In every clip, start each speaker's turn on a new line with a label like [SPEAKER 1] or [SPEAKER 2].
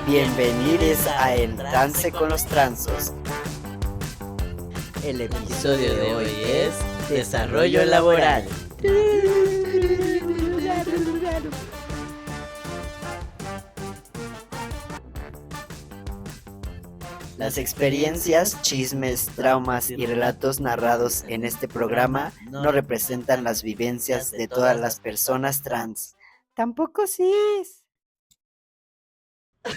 [SPEAKER 1] Bienvenidos a En Trance con los Transos.
[SPEAKER 2] El episodio de hoy es Desarrollo Laboral.
[SPEAKER 1] Las experiencias, chismes, traumas y relatos narrados en este programa no representan las vivencias de todas las personas trans. Tampoco cis. No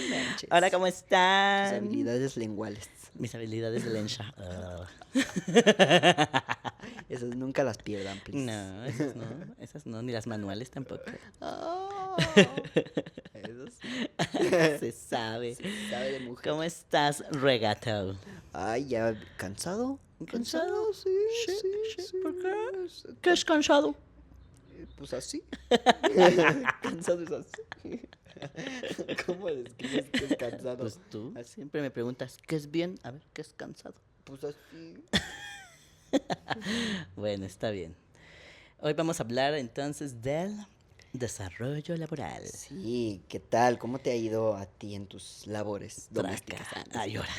[SPEAKER 1] manches.
[SPEAKER 2] Hola, ¿cómo están?
[SPEAKER 1] Tus habilidades lenguales.
[SPEAKER 2] Mis habilidades de lensha.
[SPEAKER 1] Esas nunca las pierdan, please.
[SPEAKER 2] No, esas no, ni las manuales tampoco.
[SPEAKER 1] Oh, eso sí.
[SPEAKER 2] Se sabe.
[SPEAKER 1] Se sabe de mujer.
[SPEAKER 2] ¿Cómo estás, regato?
[SPEAKER 1] Ay, ya cansado.
[SPEAKER 2] ¿Cansado?
[SPEAKER 1] Sí.
[SPEAKER 2] ¿Por qué? ¿Qué es cansado?
[SPEAKER 1] Pues así. Cansado es así. ¿Cómo describes que es cansado?
[SPEAKER 2] Pues tú siempre me preguntas, ¿qué es bien? A ver, ¿qué es cansado?
[SPEAKER 1] Pues así.
[SPEAKER 2] Bueno, está bien. Hoy vamos a hablar entonces del desarrollo laboral.
[SPEAKER 1] Sí, ¿qué tal? ¿Cómo te ha ido a ti en tus labores domésticas?
[SPEAKER 2] Ay, ahora.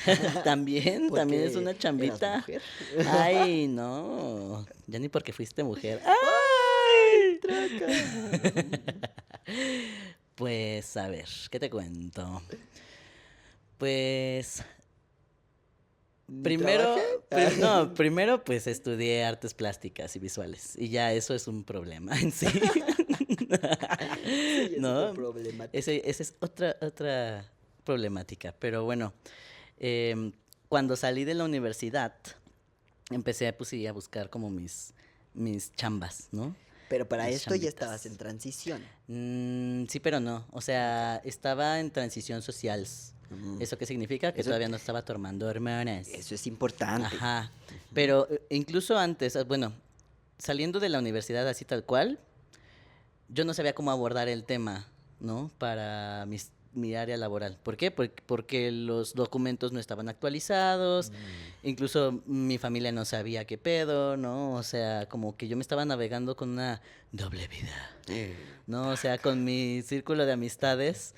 [SPEAKER 2] También es una chambita.
[SPEAKER 1] ¿Eras mujer?
[SPEAKER 2] Ay, no. Ya ni porque fuiste mujer.
[SPEAKER 1] ¡Ay! ¡Traca!
[SPEAKER 2] Pues, a ver, ¿qué te cuento? Pues, primero, primero pues estudié artes plásticas y visuales. Y ya eso es un problema en sí.
[SPEAKER 1] Sí,
[SPEAKER 2] ¿No?
[SPEAKER 1] es problemático.
[SPEAKER 2] Esa es otra problemática. Pero bueno, cuando salí de la universidad, empecé pues, sí, a buscar como mis chambas, ¿no?
[SPEAKER 1] Pero para
[SPEAKER 2] Mis
[SPEAKER 1] esto ya
[SPEAKER 2] chambitas.
[SPEAKER 1] estabas en transición.
[SPEAKER 2] Sí, pero no. O sea, estaba en transición social. ¿Eso qué significa? Que
[SPEAKER 1] Eso-
[SPEAKER 2] todavía no estaba tomando hormonas.
[SPEAKER 1] Eso es importante.
[SPEAKER 2] Ajá. Pero incluso antes, bueno, saliendo de la universidad así tal cual, yo no sabía cómo abordar el tema, ¿no? Para mi área laboral. ¿Por qué? Porque los documentos no estaban actualizados, incluso mi familia no sabía qué pedo, ¿no? O sea, como que yo me estaba navegando con una doble vida, ¿no? O sea, con mi círculo de amistades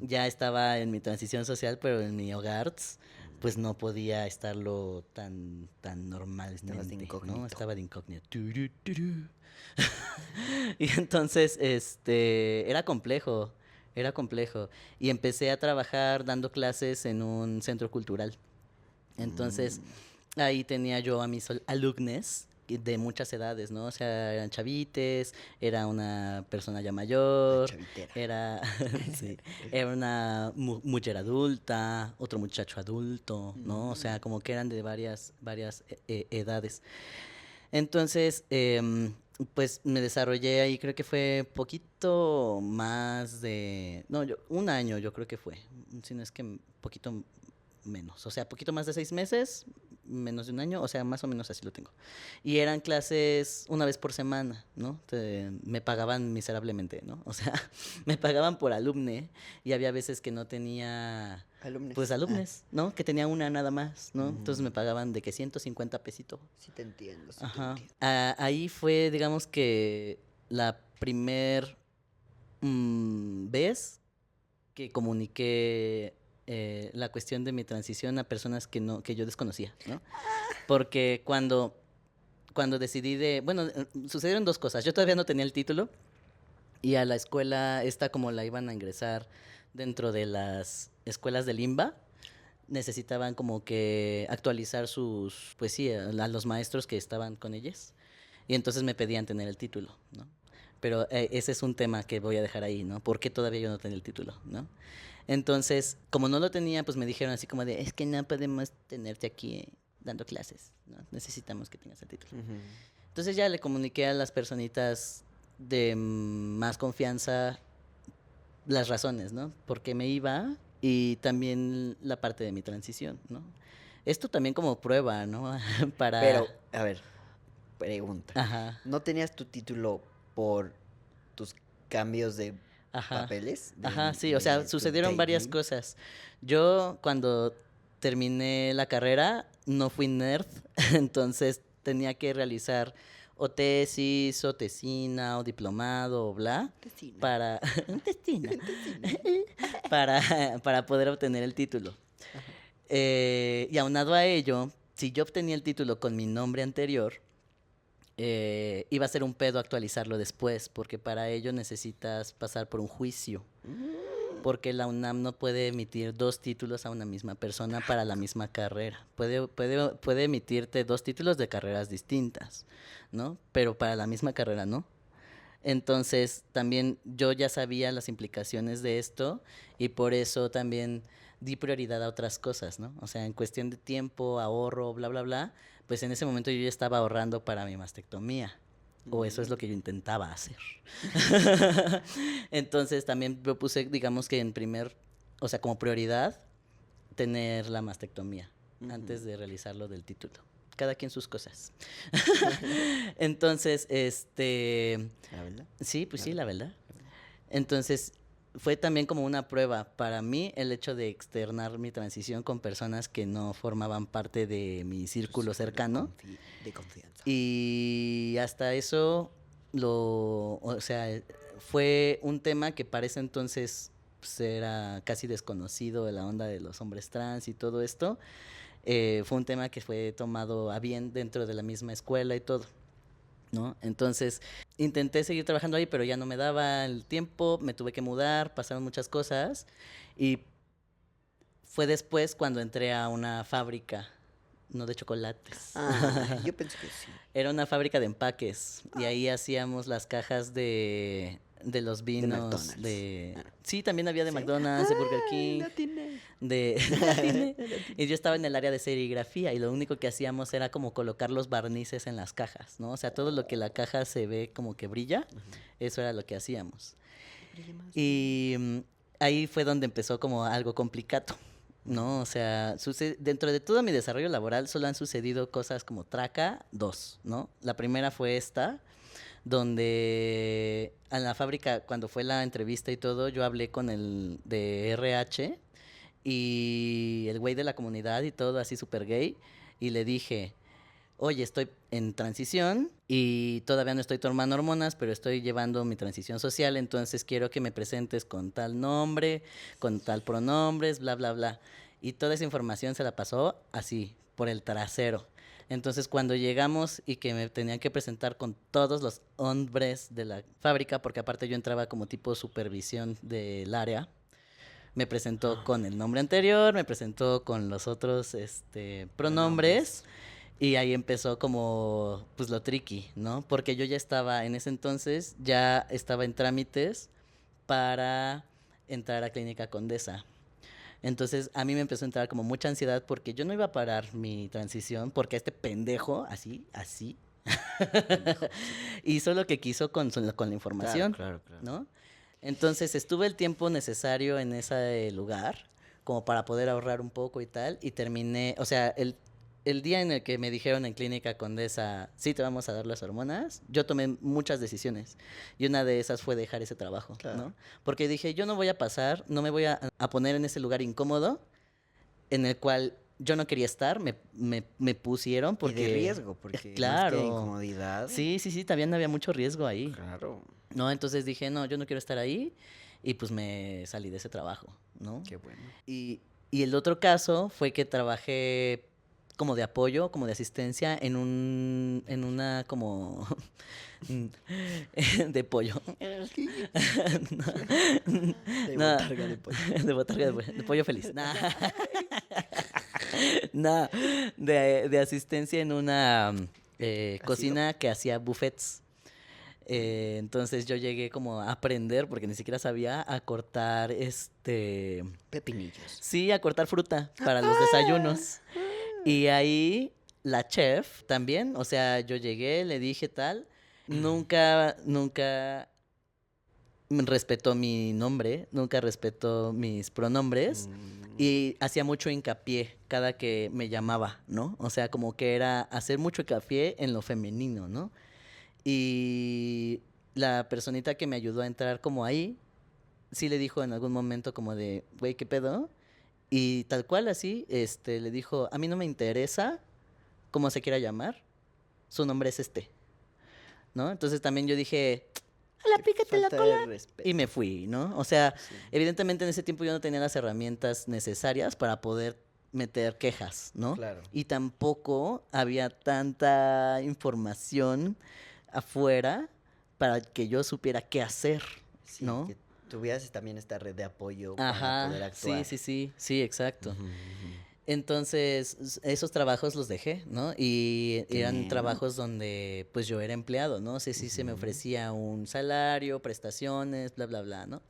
[SPEAKER 2] ya estaba en mi transición social, pero en mi hogar, pues no podía estarlo tan normalmente,
[SPEAKER 1] Estabas de incógnito.
[SPEAKER 2] ¿no? Estaba de incógnito. Y entonces, era complejo. Y empecé a trabajar dando clases en un centro cultural. Entonces, ahí tenía yo a mis alumnes de muchas edades, ¿no? O sea, eran chavites, era una persona ya mayor,
[SPEAKER 1] Chavitera.
[SPEAKER 2] era, sí, era una mujer adulta, otro muchacho adulto, ¿no? O sea, como que eran de varias edades. Entonces, pues me desarrollé ahí, creo que fue poquito más de, no, un año yo creo que fue, si no es que poquito menos, o sea, poquito más de 6 meses, menos de un año, o sea, más o menos así lo tengo. Y eran clases una vez por semana, ¿no? Me pagaban miserablemente, ¿no? O sea, me pagaban por alumne y había veces que no tenía,
[SPEAKER 1] Alumnes.
[SPEAKER 2] pues alumnes, ¿no? Que tenía una nada más, ¿no?
[SPEAKER 1] Ujú.
[SPEAKER 2] Entonces me pagaban de que 150 pesitos.
[SPEAKER 1] Sí te entiendo, sí te
[SPEAKER 2] Ajá.
[SPEAKER 1] entiendo.
[SPEAKER 2] Ahí fue, digamos que la primer vez que comuniqué la cuestión de mi transición a personas que yo desconocía, ¿no? Porque cuando decidí bueno, sucedieron dos cosas. Yo todavía no tenía el título y a la escuela esta como la iban a ingresar dentro de las escuelas del IMBA, necesitaban como que actualizar pues sí, a los maestros que estaban con ellos. Y entonces me pedían tener el título, ¿no? Pero ese es un tema que voy a dejar ahí, ¿no? ¿Por qué todavía yo no tenía el título, ¿no? Entonces, como no lo tenía, pues me dijeron así como de, es que no podemos tenerte aquí dando clases, ¿no? Necesitamos que tengas el título. Entonces ya le comuniqué a las personitas de más confianza las razones, ¿no? Por qué me iba y también la parte de mi transición, ¿no? Esto también como prueba, ¿no? Para...
[SPEAKER 1] Pero, a ver, pregunta.
[SPEAKER 2] Ajá,
[SPEAKER 1] ¿No tenías tu título por tus cambios de
[SPEAKER 2] ajá.
[SPEAKER 1] papeles?
[SPEAKER 2] Ajá, sí, o sea,
[SPEAKER 1] tu
[SPEAKER 2] sucedieron varias
[SPEAKER 1] dating?
[SPEAKER 2] cosas. Yo cuando terminé la carrera no fui nerd, entonces tenía que realizar o tesis, o tesina, o diplomado, o bla,
[SPEAKER 1] Tesina.
[SPEAKER 2] para, testina,
[SPEAKER 1] Tesina.
[SPEAKER 2] para poder obtener el título. Y aunado a ello, si yo obtenía el título con mi nombre anterior, iba a ser un pedo actualizarlo después, porque para ello necesitas pasar por un juicio. Porque la UNAM no puede emitir 2 títulos a una misma persona para la misma carrera. Puede emitirte 2 títulos de carreras distintas, ¿no? Pero para la misma carrera no. Entonces, también yo ya sabía las implicaciones de esto y por eso también di prioridad a otras cosas, ¿no? O sea, en cuestión de tiempo, ahorro, bla, bla, bla, pues en ese momento yo ya estaba ahorrando para mi mastectomía. O eso es lo que yo intentaba hacer. Entonces también propuse, digamos que o sea, como prioridad, tener la mastectomía antes de realizar lo del título. Cada quien sus cosas. Entonces,
[SPEAKER 1] ¿La verdad?
[SPEAKER 2] sí, pues sí, la verdad. Entonces, fue también como una prueba para mí el hecho de externar mi transición con personas que no formaban parte de mi círculo cercano.
[SPEAKER 1] De confianza.
[SPEAKER 2] Y hasta eso, o sea, fue un tema que para ese entonces pues, era casi desconocido de la onda de los hombres trans y todo esto. Fue un tema que fue tomado a bien dentro de la misma escuela y todo, ¿no? Entonces, intenté seguir trabajando ahí, pero ya no me daba el tiempo, me tuve que mudar, pasaron muchas cosas y fue después cuando entré a una fábrica, no de chocolates.
[SPEAKER 1] Yo pensé que sí.
[SPEAKER 2] Era una fábrica de empaques y ahí hacíamos las cajas de los vinos.
[SPEAKER 1] McDonald's.
[SPEAKER 2] Sí, también había de
[SPEAKER 1] ¿Sí?
[SPEAKER 2] McDonald's, de Burger King,
[SPEAKER 1] La tiene.
[SPEAKER 2] de... Y yo estaba en el área de serigrafía y lo único que hacíamos era como colocar los barnices en las cajas, ¿no? O sea, todo lo que la caja se ve como que brilla, eso era lo que hacíamos. Y ahí fue donde empezó como algo complicado, ¿no? O sea, dentro de todo mi desarrollo laboral solo han sucedido cosas como traca, 2, ¿no? La primera fue esta, donde en la fábrica, cuando fue la entrevista y todo, yo hablé con el de RH y el güey de la comunidad y todo, así súper gay, y le dije, oye, estoy en transición y todavía no estoy tomando hormonas, pero estoy llevando mi transición social, entonces quiero que me presentes con tal nombre, con tal pronombres, bla, bla, bla. Y toda esa información se la pasó así, por el trasero. Entonces, cuando llegamos y que me tenían que presentar con todos los hombres de la fábrica, porque aparte yo entraba como tipo supervisión del área, me presentó con el nombre anterior, me presentó con los otros pronombres. Y ahí empezó como, pues lo tricky, ¿no? Porque yo ya estaba, en ese entonces, ya estaba en trámites para entrar a Clínica Condesa. Entonces a mí me empezó a entrar como mucha ansiedad porque yo no iba a parar mi transición porque este pendejo, así, hizo lo que quiso con la información,
[SPEAKER 1] Claro.
[SPEAKER 2] ¿no? Entonces estuve el tiempo necesario en ese lugar como para poder ahorrar un poco y tal, y terminé, o sea, el día en el que me dijeron en Clínica Condesa, sí, te vamos a dar las hormonas, yo tomé muchas decisiones. Y una de esas fue dejar ese trabajo, ¿no? Porque dije, yo no voy a pasar, no me voy a poner en ese lugar incómodo en el cual yo no quería estar, me pusieron porque...
[SPEAKER 1] Y de riesgo, porque
[SPEAKER 2] claro.
[SPEAKER 1] más que incomodidad.
[SPEAKER 2] Sí, también había mucho riesgo ahí.
[SPEAKER 1] Claro.
[SPEAKER 2] ¿No? Entonces dije, no, yo no quiero estar ahí. Y pues me salí de ese trabajo, ¿no?
[SPEAKER 1] Qué bueno.
[SPEAKER 2] Y el otro caso fue que trabajé como de apoyo, como de asistencia en una como de pollo.
[SPEAKER 1] De botarga de pollo.
[SPEAKER 2] De botarga de pollo feliz. No, de asistencia en una cocina que hacía buffets. Entonces yo llegué como a aprender, porque ni siquiera sabía, a cortar
[SPEAKER 1] Pepinillos.
[SPEAKER 2] Sí, a cortar fruta para los desayunos. Y ahí la chef también, o sea, yo llegué, le dije tal, nunca respetó mi nombre, nunca respetó mis pronombres y hacía mucho hincapié cada que me llamaba, ¿no? O sea, como que era hacer mucho hincapié en lo femenino, ¿no? Y la personita que me ayudó a entrar como ahí, sí le dijo en algún momento como de, güey, ¿qué pedo? Y tal cual así, le dijo, a mí no me interesa cómo se quiera llamar, su nombre es este. ¿no? Entonces también yo dije, ¡hala, pícate la
[SPEAKER 1] Falta de
[SPEAKER 2] cola!
[SPEAKER 1] respeto.
[SPEAKER 2] Y me fui, ¿no? O sea,
[SPEAKER 1] Sí.
[SPEAKER 2] evidentemente en ese tiempo yo no tenía las herramientas necesarias para poder meter quejas, ¿no?
[SPEAKER 1] Claro.
[SPEAKER 2] Y tampoco había tanta información afuera para que yo supiera qué hacer,
[SPEAKER 1] Sí,
[SPEAKER 2] ¿no?
[SPEAKER 1] que tuvieras también esta red de apoyo para poder
[SPEAKER 2] Ajá, sí,
[SPEAKER 1] actuar.
[SPEAKER 2] sí, exacto.
[SPEAKER 1] Ujú, ujú.
[SPEAKER 2] Entonces, esos trabajos los dejé, ¿no? Y
[SPEAKER 1] Qué
[SPEAKER 2] eran
[SPEAKER 1] bien.
[SPEAKER 2] trabajos donde pues yo era empleado, ¿no? Sí, sí, se me
[SPEAKER 1] Ujú.
[SPEAKER 2] ofrecía un salario, prestaciones, bla, bla, bla, ¿no?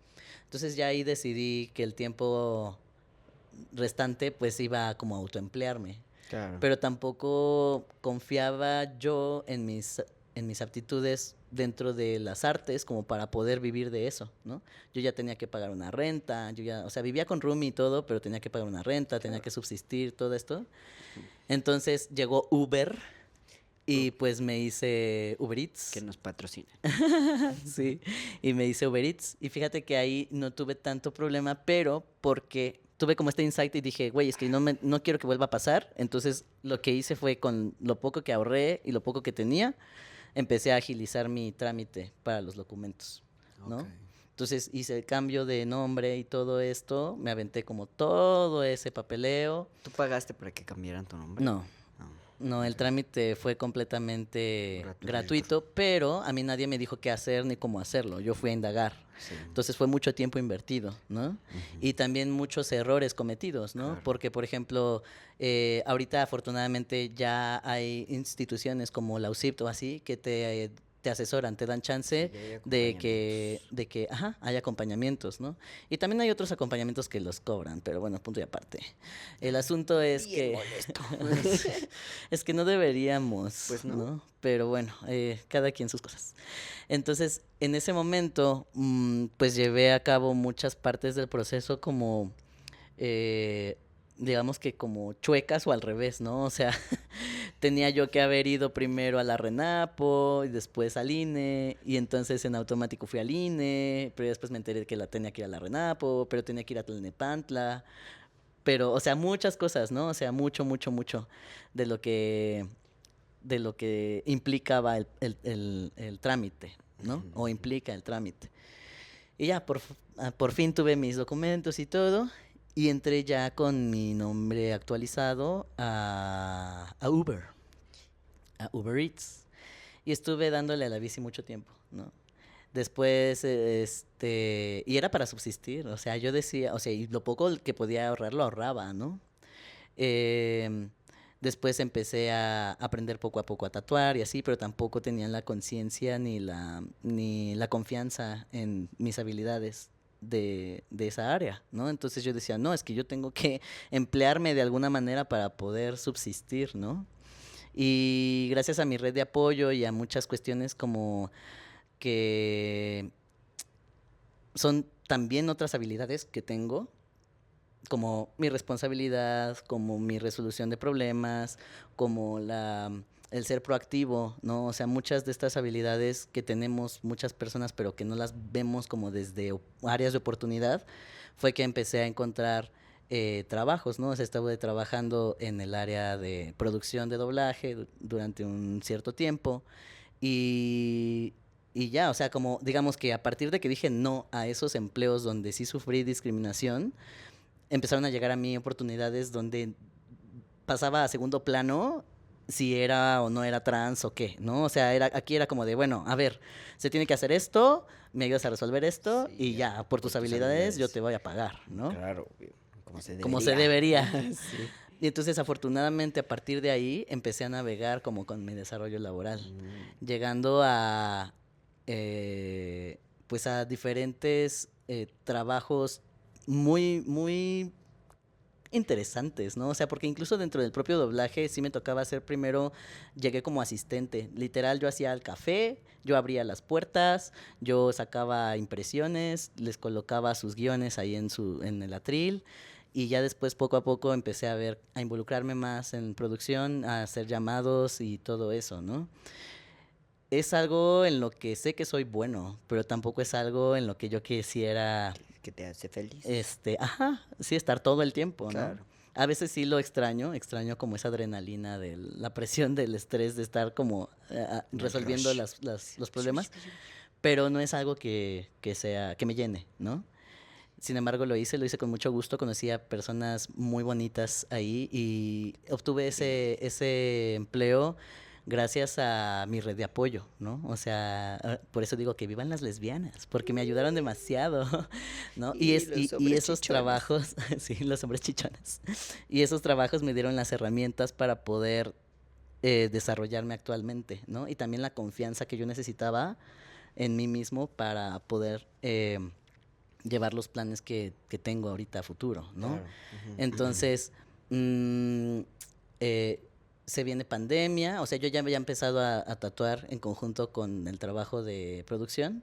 [SPEAKER 2] Entonces ya ahí decidí que el tiempo restante pues iba como a autoemplearme.
[SPEAKER 1] Claro.
[SPEAKER 2] Pero tampoco confiaba yo en mis aptitudes dentro de las artes como para poder vivir de eso, ¿no? Yo ya tenía que pagar una renta, yo ya, o sea, vivía con roomie y todo, pero tenía que pagar una renta, tenía
[SPEAKER 1] Claro.
[SPEAKER 2] que subsistir, todo esto. Entonces llegó Uber y pues me hice Uber Eats.
[SPEAKER 1] Que nos patrocina.
[SPEAKER 2] Sí, y me hice Uber Eats. Y fíjate que ahí no tuve tanto problema, pero porque tuve como este insight y dije, güey, es que no quiero que vuelva a pasar. Entonces lo que hice fue con lo poco que ahorré y lo poco que tenía, empecé a agilizar mi trámite para los documentos, ¿no?
[SPEAKER 1] Ok.
[SPEAKER 2] Entonces hice el cambio de nombre y todo esto, me aventé como todo ese papeleo.
[SPEAKER 1] ¿Tú pagaste para que cambiaran tu nombre?
[SPEAKER 2] No, no, el
[SPEAKER 1] Ok.
[SPEAKER 2] trámite fue completamente
[SPEAKER 1] Gratuito.
[SPEAKER 2] gratuito, pero a mí nadie me dijo qué hacer ni cómo hacerlo. Yo fui a indagar.
[SPEAKER 1] Sí.
[SPEAKER 2] Entonces fue mucho tiempo invertido, ¿no?
[SPEAKER 1] Ujú.
[SPEAKER 2] Y también muchos errores cometidos, ¿no?
[SPEAKER 1] Claro.
[SPEAKER 2] Porque, por ejemplo, ahorita afortunadamente ya hay instituciones como la UCIPT o así que te asesoran, te dan chance
[SPEAKER 1] Sí, ya hay acompañamientos.
[SPEAKER 2] de que, ajá, hay acompañamientos, ¿no? Y también hay otros acompañamientos que los cobran, pero bueno, punto y aparte. El asunto es
[SPEAKER 1] Bien
[SPEAKER 2] que
[SPEAKER 1] molesto.
[SPEAKER 2] es que no deberíamos,
[SPEAKER 1] Pues no.
[SPEAKER 2] ¿no? Pero bueno, cada quien sus cosas. Entonces, en ese momento, pues llevé a cabo muchas partes del proceso como, eh, digamos que como chuecas o al revés, ¿no? O sea, tenía yo que haber ido primero a la RENAPO y después al INE, y entonces en automático fui al INE, pero después me enteré que la tenía que ir a la RENAPO, pero tenía que ir a Tlalnepantla, pero, o sea, muchas cosas, ¿no? O sea, mucho de lo que, de lo que implicaba el trámite, ¿no? O
[SPEAKER 1] Ujú.
[SPEAKER 2] implica el trámite. Y ya, por fin tuve mis documentos y todo, y entré ya con mi nombre actualizado a Uber Eats. Y estuve dándole a la bici mucho tiempo, ¿no? Después, y era para subsistir, o sea, yo decía, o sea, y lo poco que podía ahorrar lo ahorraba, ¿no? Em, Después empecé a aprender poco a poco a tatuar y así, pero tampoco tenía la conciencia ni la confianza en mis habilidades de esa área, ¿no? Entonces yo decía, no, es que yo tengo que emplearme de alguna manera para poder subsistir, ¿no? Y gracias a mi red de apoyo y a muchas cuestiones como que son también otras habilidades que tengo, como mi responsabilidad, como mi resolución de problemas, como el ser proactivo, ¿no? O sea, muchas de estas habilidades que tenemos muchas personas, pero que no las vemos como desde áreas de oportunidad, fue que empecé a encontrar trabajos, ¿no? O sea, estuve trabajando en el área de producción de doblaje durante un cierto tiempo y, y ya, o sea, como digamos que a partir de que dije no a esos empleos donde sí sufrí discriminación, empezaron a llegar a mí oportunidades donde pasaba a segundo plano si era o no era trans o qué, ¿no? O sea, aquí era como de, bueno, a ver, se tiene que hacer esto, me ayudas a resolver esto
[SPEAKER 1] Sí,
[SPEAKER 2] y ya, por tus habilidades yo te voy a pagar, ¿no?
[SPEAKER 1] Claro, obvio, como se
[SPEAKER 2] Como se
[SPEAKER 1] debería.
[SPEAKER 2] debería.
[SPEAKER 1] Sí.
[SPEAKER 2] Y entonces, afortunadamente, a partir de ahí, empecé a navegar como con mi desarrollo laboral, llegando a, pues, a diferentes trabajos muy interesantes, ¿no? O sea, porque incluso dentro del propio doblaje sí me tocaba hacer primero, llegué como asistente, literal yo hacía el café, yo abría las puertas, yo sacaba impresiones, les colocaba sus guiones ahí en el atril y ya después poco a poco empecé a involucrarme más en producción, a hacer llamados y todo eso, ¿no? Es algo en lo que sé que soy bueno, pero tampoco es algo en lo que yo quisiera
[SPEAKER 1] Que te hace feliz.
[SPEAKER 2] ajá, sí, estar todo el tiempo, ¿no?
[SPEAKER 1] Claro.
[SPEAKER 2] A veces sí lo extraño como esa adrenalina de la presión del estrés de estar como resolviendo los problemas, pero no es algo que me llene, ¿no? Sin embargo, lo hice con mucho gusto, conocí a personas muy bonitas ahí y obtuve ese empleo gracias a mi red de apoyo, ¿no? O sea, por eso digo que vivan las lesbianas, porque me ayudaron demasiado, ¿no?
[SPEAKER 1] Y los
[SPEAKER 2] Y
[SPEAKER 1] hombres
[SPEAKER 2] esos
[SPEAKER 1] chichones.
[SPEAKER 2] trabajos, sí, los hombres chichones, y esos trabajos me dieron las herramientas para poder desarrollarme actualmente, ¿no? Y también la confianza que yo necesitaba en mí mismo para poder llevar los planes que tengo ahorita a futuro, ¿no?
[SPEAKER 1] Claro.
[SPEAKER 2] Entonces, mm, eh, se viene pandemia, o sea, yo ya había empezado a tatuar en conjunto con el trabajo de producción,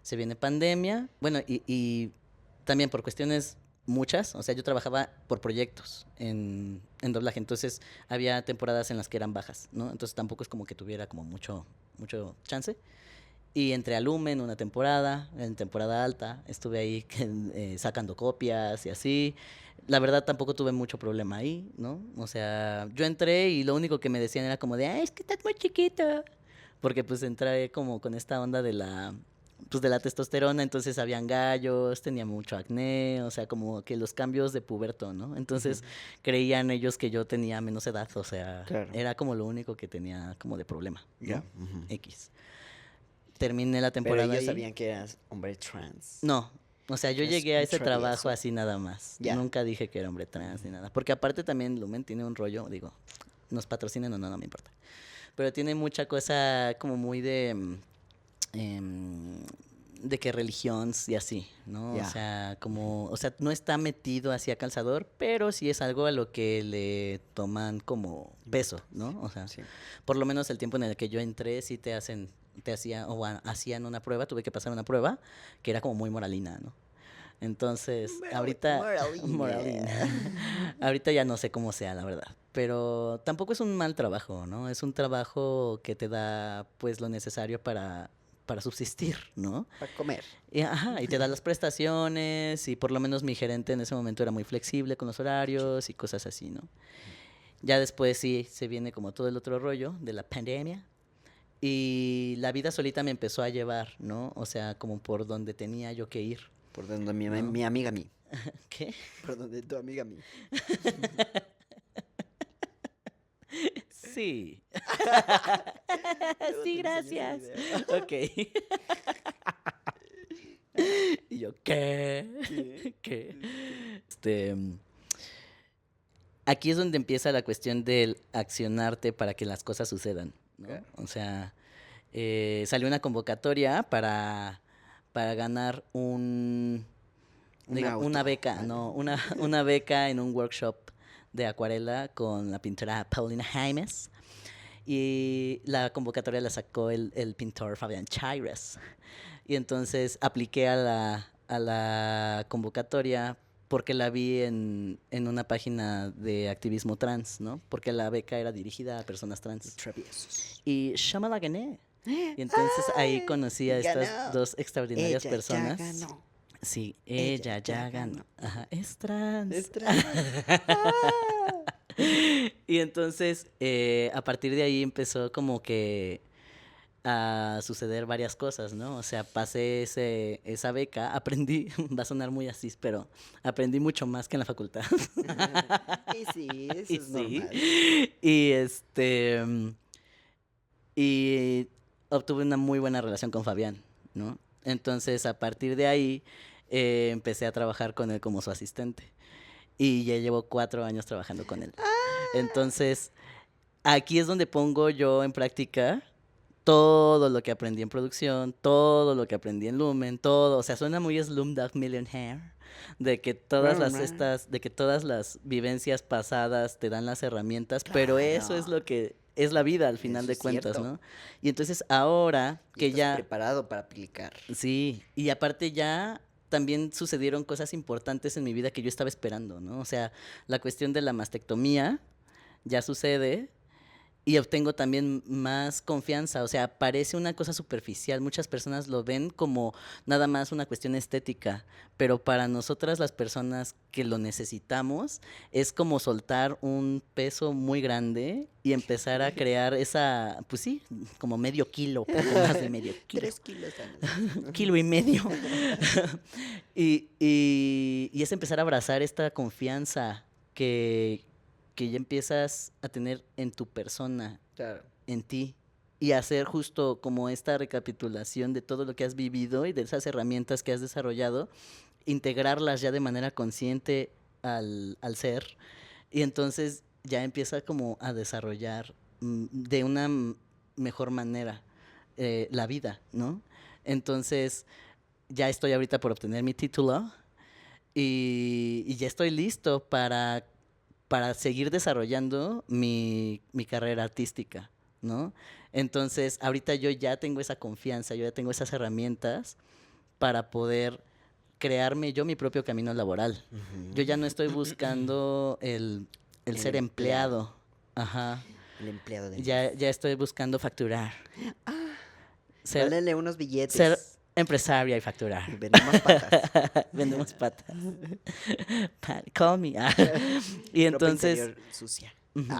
[SPEAKER 2] se viene pandemia, bueno, y también por cuestiones muchas, o sea, yo trabajaba por proyectos en doblaje, entonces había temporadas en las que eran bajas, ¿no? Entonces tampoco es como que tuviera como mucho chance. Y entré a Lumen una temporada, en temporada alta, estuve ahí sacando copias y así. La verdad tampoco tuve mucho problema ahí, ¿no? O sea, yo entré y lo único que me decían era como de, ay, es que estás muy chiquito. Porque pues entré como con esta onda pues de la testosterona, entonces habían gallos, tenía mucho acné, o sea, como que los cambios de puberto, ¿no? Entonces creían ellos que yo tenía menos edad, o sea,
[SPEAKER 1] Claro.
[SPEAKER 2] era como lo único que tenía como de problema,
[SPEAKER 1] Ya.
[SPEAKER 2] ¿no? X. Terminé la
[SPEAKER 1] Pero
[SPEAKER 2] temporada
[SPEAKER 1] ellos
[SPEAKER 2] ahí.
[SPEAKER 1] sabían que eras hombre trans.
[SPEAKER 2] No, o sea, yo
[SPEAKER 1] Eras
[SPEAKER 2] llegué a
[SPEAKER 1] un
[SPEAKER 2] ese trabajo
[SPEAKER 1] travieso.
[SPEAKER 2] así nada más.
[SPEAKER 1] Ya.
[SPEAKER 2] Nunca dije que era hombre trans ni nada. Porque aparte también Lumen tiene un rollo, digo, nos patrocinen o no, no me importa. Pero tiene mucha cosa como muy em, de que religión y así, ¿no?
[SPEAKER 1] Ya.
[SPEAKER 2] O sea, o sea, no está metido hacia calzador, pero sí es algo a lo que le toman como peso, ¿no? O sea,
[SPEAKER 1] Sí.
[SPEAKER 2] por lo menos el tiempo en el que yo entré, sí hacían una prueba, tuve que pasar una prueba que era como muy moralina, ¿no? Entonces, ahorita, moralina. Ahorita ya no sé cómo sea, la verdad. Pero tampoco es un mal trabajo, ¿no? Es un trabajo que te da, pues, lo necesario para subsistir, ¿no?
[SPEAKER 1] Para comer.
[SPEAKER 2] Y te da las prestaciones, y por lo menos mi gerente en ese momento era muy flexible con los horarios y cosas así, ¿no? Ya después sí, se viene como todo el otro rollo de la pandemia. Y la vida solita me empezó a llevar, ¿no? O sea, como por donde tenía yo que ir,
[SPEAKER 1] Por donde mi,
[SPEAKER 2] ¿no?
[SPEAKER 1] mi amiga a mí.
[SPEAKER 2] ¿Qué?
[SPEAKER 1] Por donde tu amiga a mí.
[SPEAKER 2] Sí.
[SPEAKER 1] Luego
[SPEAKER 2] Sí,
[SPEAKER 1] te enseño ese
[SPEAKER 2] gracias.
[SPEAKER 1] video.
[SPEAKER 2] Ok. Y yo, ¿qué?
[SPEAKER 1] ¿Qué?
[SPEAKER 2] ¿Qué? Aquí es donde empieza la cuestión del accionarte para que las cosas sucedan, ¿no?
[SPEAKER 1] Claro.
[SPEAKER 2] O sea, salió una convocatoria para ganar
[SPEAKER 1] Un auto.
[SPEAKER 2] una beca,
[SPEAKER 1] Ah,
[SPEAKER 2] no, una beca en un workshop de acuarela con la pintora Paulina Jaimes. Y la convocatoria la sacó el pintor Fabián Chaires. Y entonces apliqué a la convocatoria porque la vi en una página de activismo trans, ¿no? Porque la beca era dirigida a personas trans.
[SPEAKER 1] Traviesos.
[SPEAKER 2] Y yo me la gané. Y entonces ahí conocí a estas
[SPEAKER 1] Ganó.
[SPEAKER 2] dos extraordinarias
[SPEAKER 1] Ella
[SPEAKER 2] personas.
[SPEAKER 1] ya ganó.
[SPEAKER 2] Sí,
[SPEAKER 1] Ella
[SPEAKER 2] ella ya
[SPEAKER 1] ya
[SPEAKER 2] ganó.
[SPEAKER 1] ganó.
[SPEAKER 2] Ajá, es trans.
[SPEAKER 1] Es trans. Ah.
[SPEAKER 2] Y entonces, a partir de ahí empezó como que a suceder varias cosas, ¿no? O sea, pasé esa beca, aprendí, va a sonar muy así, pero aprendí mucho más que en la facultad.
[SPEAKER 1] Y sí, eso
[SPEAKER 2] Y
[SPEAKER 1] es
[SPEAKER 2] sí.
[SPEAKER 1] normal.
[SPEAKER 2] Y y obtuve una muy buena relación con Fabián, ¿no? Entonces, a partir de ahí, empecé a trabajar con él como su asistente. Y ya llevo 4 años trabajando con él. Entonces, aquí es donde pongo yo en práctica todo lo que aprendí en producción, todo lo que aprendí en Lumen, todo, o sea, suena muy Slumdog Millionaire, de que todas las vivencias pasadas te dan las herramientas, pero eso es
[SPEAKER 1] Claro.
[SPEAKER 2] lo que es la vida al final
[SPEAKER 1] Eso
[SPEAKER 2] de
[SPEAKER 1] es
[SPEAKER 2] cuentas,
[SPEAKER 1] cierto.
[SPEAKER 2] ¿no? Y entonces ahora
[SPEAKER 1] Y
[SPEAKER 2] que
[SPEAKER 1] estás
[SPEAKER 2] ya,
[SPEAKER 1] preparado para aplicar.
[SPEAKER 2] sí, y aparte ya también sucedieron cosas importantes en mi vida que yo estaba esperando, ¿no? O sea, la cuestión de la mastectomía ya sucede y obtengo también más confianza. O sea, parece una cosa superficial. Muchas personas lo ven como nada más una cuestión estética, pero para nosotras las personas que lo necesitamos es como soltar un peso muy grande y empezar a crear esa, pues sí, como medio kilo, poco más de medio kilo.
[SPEAKER 1] 3 kilos a
[SPEAKER 2] Kilo y medio. Y es empezar a abrazar esta confianza que, que ya empiezas a tener en tu persona,
[SPEAKER 1] Claro.
[SPEAKER 2] en ti, y hacer justo como esta recapitulación de todo lo que has vivido y de esas herramientas que has desarrollado, integrarlas ya de manera consciente al ser, y entonces ya empieza como a desarrollar de una mejor manera la vida, ¿no? Entonces, ya estoy ahorita por obtener mi título y ya estoy listo para seguir desarrollando mi carrera artística, ¿no? Entonces, ahorita yo ya tengo esa confianza, yo ya tengo esas herramientas para poder crearme yo mi propio camino laboral. Yo ya no estoy buscando el ser empleado. Ajá.
[SPEAKER 1] El empleado del
[SPEAKER 2] Ya,
[SPEAKER 1] mes.
[SPEAKER 2] ya estoy buscando facturar. Ser,
[SPEAKER 1] Mándale unos billetes.
[SPEAKER 2] ser empresaria y facturar.
[SPEAKER 1] Vendemos patas.
[SPEAKER 2] Vendemos patas. Call me. Y
[SPEAKER 1] Ropa
[SPEAKER 2] entonces,
[SPEAKER 1] interior sucia.
[SPEAKER 2] ujú.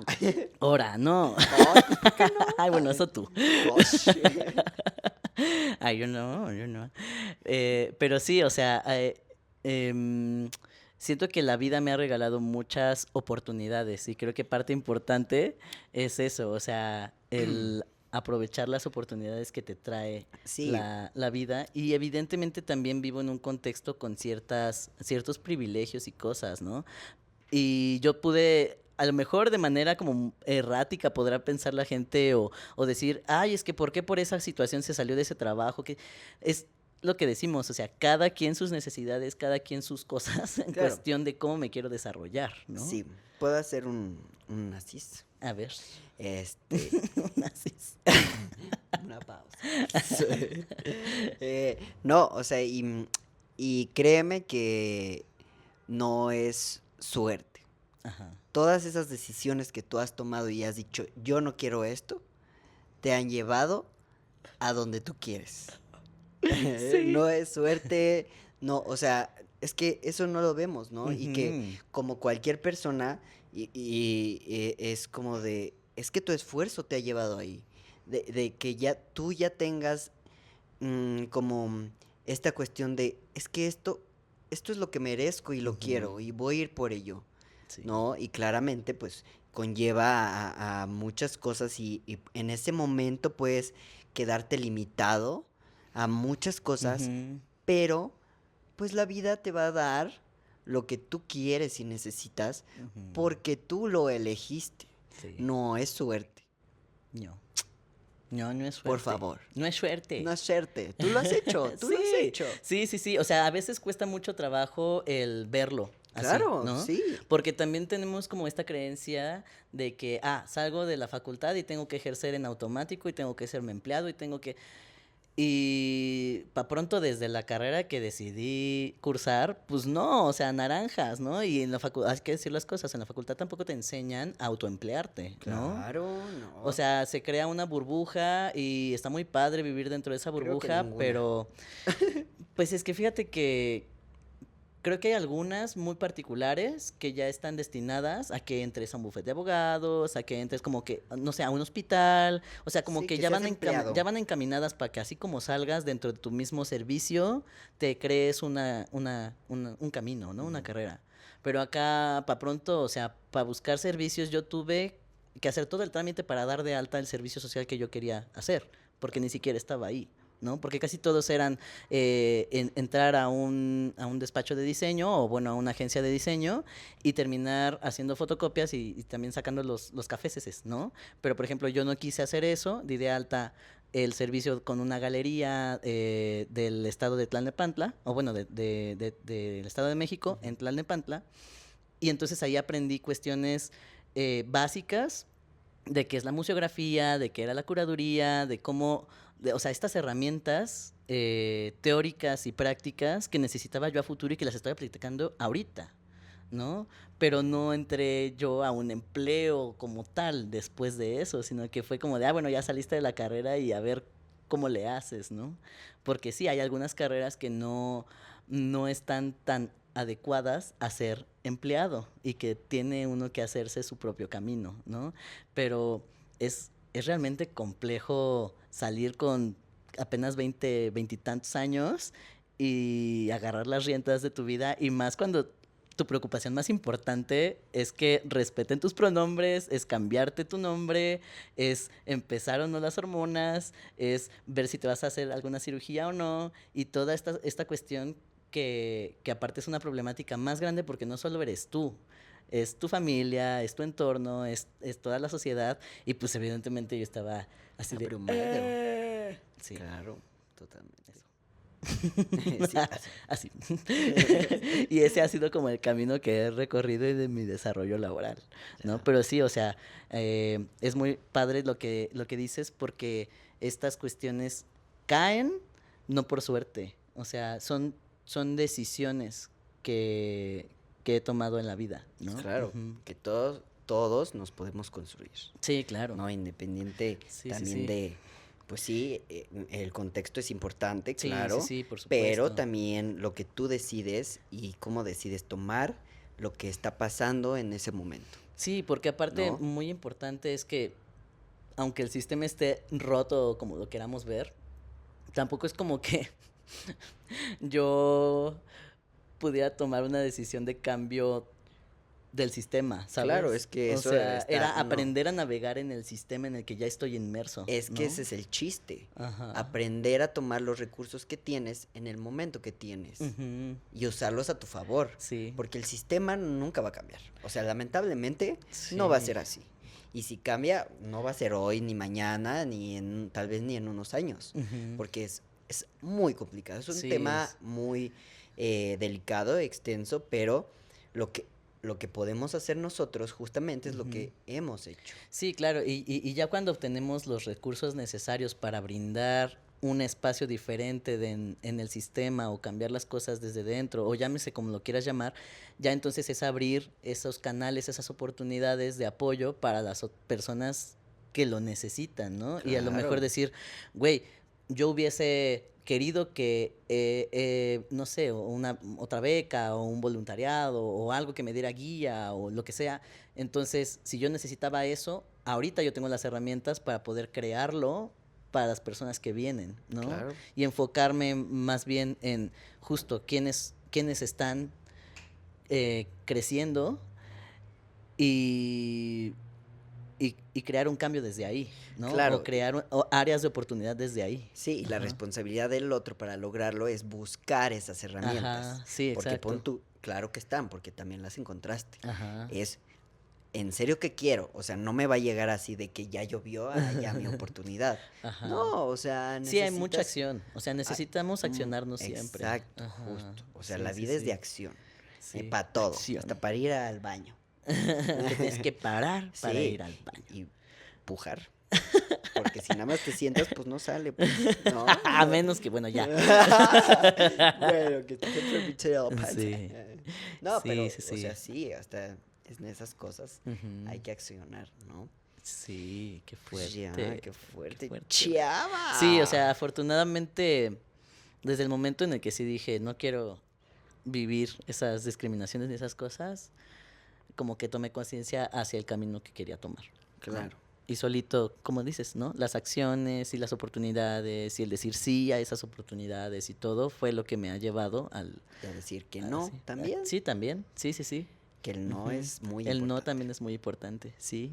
[SPEAKER 2] Ahora, no.
[SPEAKER 1] Ay, pues, ¿por qué no?
[SPEAKER 2] Ay, bueno, eso tú.
[SPEAKER 1] Gosh.
[SPEAKER 2] Ay, yo no, yo no. Pero sí, o sea, siento que la vida me ha regalado muchas oportunidades y creo que parte importante es eso, o sea, el aprovechar las oportunidades que te trae
[SPEAKER 1] Sí.
[SPEAKER 2] la vida, y evidentemente también vivo en un contexto con ciertos privilegios y cosas, ¿no? Y yo pude, a lo mejor de manera como errática podrá pensar la gente o decir, ay, es que ¿por qué por esa situación se salió de ese trabajo? Que es lo que decimos, o sea, cada quien sus necesidades, cada quien sus cosas en
[SPEAKER 1] Claro.
[SPEAKER 2] cuestión de cómo me quiero desarrollar, ¿no?
[SPEAKER 1] Sí, puedo hacer un asís.
[SPEAKER 2] A ver,
[SPEAKER 1] Así una pausa. No, o sea, y créeme que no es suerte.
[SPEAKER 2] ajá,
[SPEAKER 1] Todas esas decisiones que tú has tomado y has dicho, yo no quiero esto, te han llevado a donde tú quieres.
[SPEAKER 2] Sí.
[SPEAKER 1] No es suerte, no, o sea, es que eso no lo vemos, ¿no? Y que
[SPEAKER 2] ujú,
[SPEAKER 1] como cualquier persona, es como de, es que tu esfuerzo te ha llevado ahí, de que ya tú ya tengas como esta cuestión de, es que esto es lo que merezco y lo quiero
[SPEAKER 2] ujú,
[SPEAKER 1] y voy a ir por ello,
[SPEAKER 2] sí,
[SPEAKER 1] ¿no? Y claramente, pues, conlleva a muchas cosas y en ese momento puedes quedarte limitado a muchas cosas,
[SPEAKER 2] ujú,
[SPEAKER 1] pero pues la vida te va a dar lo que tú quieres y necesitas
[SPEAKER 2] ujú,
[SPEAKER 1] porque tú lo elegiste.
[SPEAKER 2] sí,
[SPEAKER 1] No es suerte,
[SPEAKER 2] no. No, no es
[SPEAKER 1] por
[SPEAKER 2] suerte.
[SPEAKER 1] favor.
[SPEAKER 2] No es suerte.
[SPEAKER 1] No es suerte. Tú lo has hecho, tú lo has
[SPEAKER 2] Sí,
[SPEAKER 1] hecho.
[SPEAKER 2] sí, sí, sí. O sea, a veces cuesta mucho trabajo el verlo así,
[SPEAKER 1] Claro,
[SPEAKER 2] ¿no?
[SPEAKER 1] sí.
[SPEAKER 2] Porque también tenemos como esta creencia de que, salgo de la facultad y tengo que ejercer en automático y tengo que serme empleado y tengo que... Y pa' pronto desde la carrera que decidí cursar, pues no, o sea, naranjas, ¿no? Y en la facultad, hay que decir las cosas, en la facultad tampoco te enseñan a autoemplearte, ¿no?
[SPEAKER 1] Claro,
[SPEAKER 2] O
[SPEAKER 1] no.
[SPEAKER 2] sea, se crea una burbuja y está muy padre vivir dentro de esa
[SPEAKER 1] Creo que
[SPEAKER 2] burbuja,
[SPEAKER 1] ninguna.
[SPEAKER 2] pero pues es que fíjate que creo que hay algunas muy particulares que ya están destinadas a que entres a un bufete de abogados, a que entres como que, no sé, a un hospital, o sea, como
[SPEAKER 1] Sí,
[SPEAKER 2] que
[SPEAKER 1] que
[SPEAKER 2] ya
[SPEAKER 1] seas
[SPEAKER 2] van,
[SPEAKER 1] empleado.
[SPEAKER 2] ya van encaminadas para que así como salgas dentro de tu mismo servicio, te crees un camino, ¿no? Una carrera. Pero acá, para pronto, o sea, para buscar servicios, yo tuve que hacer todo el trámite para dar de alta el servicio social que yo quería hacer, porque ni siquiera estaba ahí, ¿no? Porque casi todos eran entrar a un despacho de diseño o, bueno, a una agencia de diseño y terminar haciendo fotocopias y también sacando los caféses, ¿no? Pero, por ejemplo, yo no quise hacer eso, di de alta el servicio con una galería del estado de Tlalnepantla, o bueno, del estado de México, en Tlalnepantla, y entonces ahí aprendí cuestiones básicas de qué es la museografía, de qué era la curaduría, de cómo, o sea, estas herramientas teóricas y prácticas que necesitaba yo a futuro y que las estoy aplicando ahorita, ¿no? Pero no entré yo a un empleo como tal después de eso, sino que fue como de, bueno, ya saliste de la carrera y a ver cómo le haces, ¿no? Porque sí, hay algunas carreras que no están tan adecuadas a ser empleado y que tiene uno que hacerse su propio camino, ¿no? Pero es realmente complejo salir con apenas 20 y tantos años y agarrar las riendas de tu vida, y más cuando tu preocupación más importante es que respeten tus pronombres, es cambiarte tu nombre, es empezar o no las hormonas, es ver si te vas a hacer alguna cirugía o no, y toda esta cuestión que aparte es una problemática más grande porque no solo eres tú, es tu familia, es tu entorno, es toda la sociedad, y pues evidentemente yo estaba así de...
[SPEAKER 3] Abrumado.
[SPEAKER 2] Sí.
[SPEAKER 3] Claro, totalmente.
[SPEAKER 2] Eso.
[SPEAKER 3] Sí, así.
[SPEAKER 2] Así. Y ese ha sido como el camino que he recorrido y de mi desarrollo laboral, ¿no?
[SPEAKER 3] Ya.
[SPEAKER 2] Pero sí, o sea, es muy padre lo que dices, porque estas cuestiones caen no por suerte, o sea, son decisiones que he tomado en la vida, ¿no?
[SPEAKER 3] Claro,
[SPEAKER 2] Ujú.
[SPEAKER 3] que todos nos podemos construir,
[SPEAKER 2] Sí, claro.
[SPEAKER 3] ¿no? Independiente
[SPEAKER 2] Sí, sí,
[SPEAKER 3] también
[SPEAKER 2] sí.
[SPEAKER 3] de, pues sí, el contexto es importante,
[SPEAKER 2] Sí,
[SPEAKER 3] claro,
[SPEAKER 2] sí, sí, por
[SPEAKER 3] pero
[SPEAKER 2] supuesto.
[SPEAKER 3] también lo que tú decides y cómo decides tomar lo que está pasando en ese momento,
[SPEAKER 2] Sí, porque aparte
[SPEAKER 3] ¿no?
[SPEAKER 2] muy importante es que aunque el sistema esté roto, como lo queramos ver, tampoco es como que yo pudiera tomar una decisión de cambio del sistema,
[SPEAKER 3] Claro,
[SPEAKER 2] ¿sabes?
[SPEAKER 3] es que
[SPEAKER 2] O
[SPEAKER 3] eso
[SPEAKER 2] sea,
[SPEAKER 3] está,
[SPEAKER 2] era
[SPEAKER 3] no,
[SPEAKER 2] aprender a navegar en el sistema en el que ya estoy inmerso,
[SPEAKER 3] es que
[SPEAKER 2] ¿no?
[SPEAKER 3] ese es el chiste,
[SPEAKER 2] Ajá.
[SPEAKER 3] aprender a tomar los recursos que tienes en el momento que tienes.
[SPEAKER 2] Ujú.
[SPEAKER 3] Y usarlos a tu favor,
[SPEAKER 2] Sí.
[SPEAKER 3] porque el sistema nunca va a cambiar. O sea, lamentablemente no va a
[SPEAKER 2] Sí.
[SPEAKER 3] ser así. Y si cambia, no va a ser hoy, ni mañana, ni en, tal vez ni en unos años,
[SPEAKER 2] Ujú.
[SPEAKER 3] porque es muy complicado. Es un
[SPEAKER 2] Sí,
[SPEAKER 3] tema
[SPEAKER 2] es-
[SPEAKER 3] muy delicado, extenso, pero lo que, lo que podemos hacer nosotros justamente es lo
[SPEAKER 2] Ujú.
[SPEAKER 3] que hemos hecho.
[SPEAKER 2] Sí, claro, y ya cuando obtenemos los recursos necesarios para brindar un espacio diferente en el sistema o cambiar las cosas desde dentro, o llámese como lo quieras llamar, ya entonces es abrir esos canales, esas oportunidades de apoyo para las personas que lo necesitan, ¿no? Y a lo mejor
[SPEAKER 3] Claro.
[SPEAKER 2] decir, güey, yo hubiese querido que, no sé, o una otra beca o un voluntariado o algo que me diera guía o lo que sea. Entonces, si yo necesitaba eso, ahorita yo tengo las herramientas para poder crearlo para las personas que vienen, ¿no?
[SPEAKER 3] Claro.
[SPEAKER 2] Y enfocarme más bien en justo quiénes están creciendo y, y crear un cambio desde ahí, ¿no? O
[SPEAKER 3] Claro.
[SPEAKER 2] crear áreas de oportunidad desde ahí.
[SPEAKER 3] Sí, y la
[SPEAKER 2] Ajá.
[SPEAKER 3] responsabilidad del otro para lograrlo es buscar esas herramientas.
[SPEAKER 2] Ajá, sí,
[SPEAKER 3] Porque pon
[SPEAKER 2] exacto.
[SPEAKER 3] tú, claro que están, porque también las encontraste.
[SPEAKER 2] Ajá.
[SPEAKER 3] Es, ¿en serio que quiero? O sea, no me va a llegar así de que ya llovió, ya mi oportunidad.
[SPEAKER 2] Ajá.
[SPEAKER 3] No, o sea,
[SPEAKER 2] Sí, hay mucha
[SPEAKER 3] necesitas...
[SPEAKER 2] acción. O sea,
[SPEAKER 3] ah,
[SPEAKER 2] necesitamos accionarnos siempre.
[SPEAKER 3] exacto,
[SPEAKER 2] Ajá.
[SPEAKER 3] justo. O sea,
[SPEAKER 2] Sí,
[SPEAKER 3] la
[SPEAKER 2] sí,
[SPEAKER 3] vida es de
[SPEAKER 2] sí.
[SPEAKER 3] acción.
[SPEAKER 2] Sí,
[SPEAKER 3] Para todo,
[SPEAKER 2] acción.
[SPEAKER 3] hasta para ir al baño.
[SPEAKER 2] Te tienes que parar para
[SPEAKER 3] Sí,
[SPEAKER 2] ir al baño.
[SPEAKER 3] y pujar. Porque si nada más te sientas, pues no sale, pues, ¿no?
[SPEAKER 2] A menos que, bueno, ya.
[SPEAKER 3] Bueno, que te permite la panza.
[SPEAKER 2] Sí.
[SPEAKER 3] No,
[SPEAKER 2] Sí,
[SPEAKER 3] pero,
[SPEAKER 2] sí,
[SPEAKER 3] o sea,
[SPEAKER 2] sí.
[SPEAKER 3] sí, hasta en esas cosas hay
[SPEAKER 2] Ujú.
[SPEAKER 3] que accionar, ¿no?
[SPEAKER 2] Sí, qué
[SPEAKER 3] Pues ya,
[SPEAKER 2] fuerte.
[SPEAKER 3] qué fuerte.
[SPEAKER 2] fuerte.
[SPEAKER 3] ¡Chava!
[SPEAKER 2] Sí, o sea, afortunadamente, desde el momento en el que sí dije, no quiero vivir esas discriminaciones ni esas cosas, como que tomé conciencia hacia el camino que quería tomar, ¿no?
[SPEAKER 3] Claro.
[SPEAKER 2] Y solito, como dices, ¿no? Las acciones y las oportunidades y el decir sí a esas oportunidades y todo fue lo que me ha llevado
[SPEAKER 3] Y a decir que
[SPEAKER 2] a-
[SPEAKER 3] no,
[SPEAKER 2] sí.
[SPEAKER 3] también.
[SPEAKER 2] Sí, también. Sí, sí, sí.
[SPEAKER 3] Que el no
[SPEAKER 2] Ujú.
[SPEAKER 3] es muy
[SPEAKER 2] El no
[SPEAKER 3] importante.
[SPEAKER 2] también es muy importante, sí.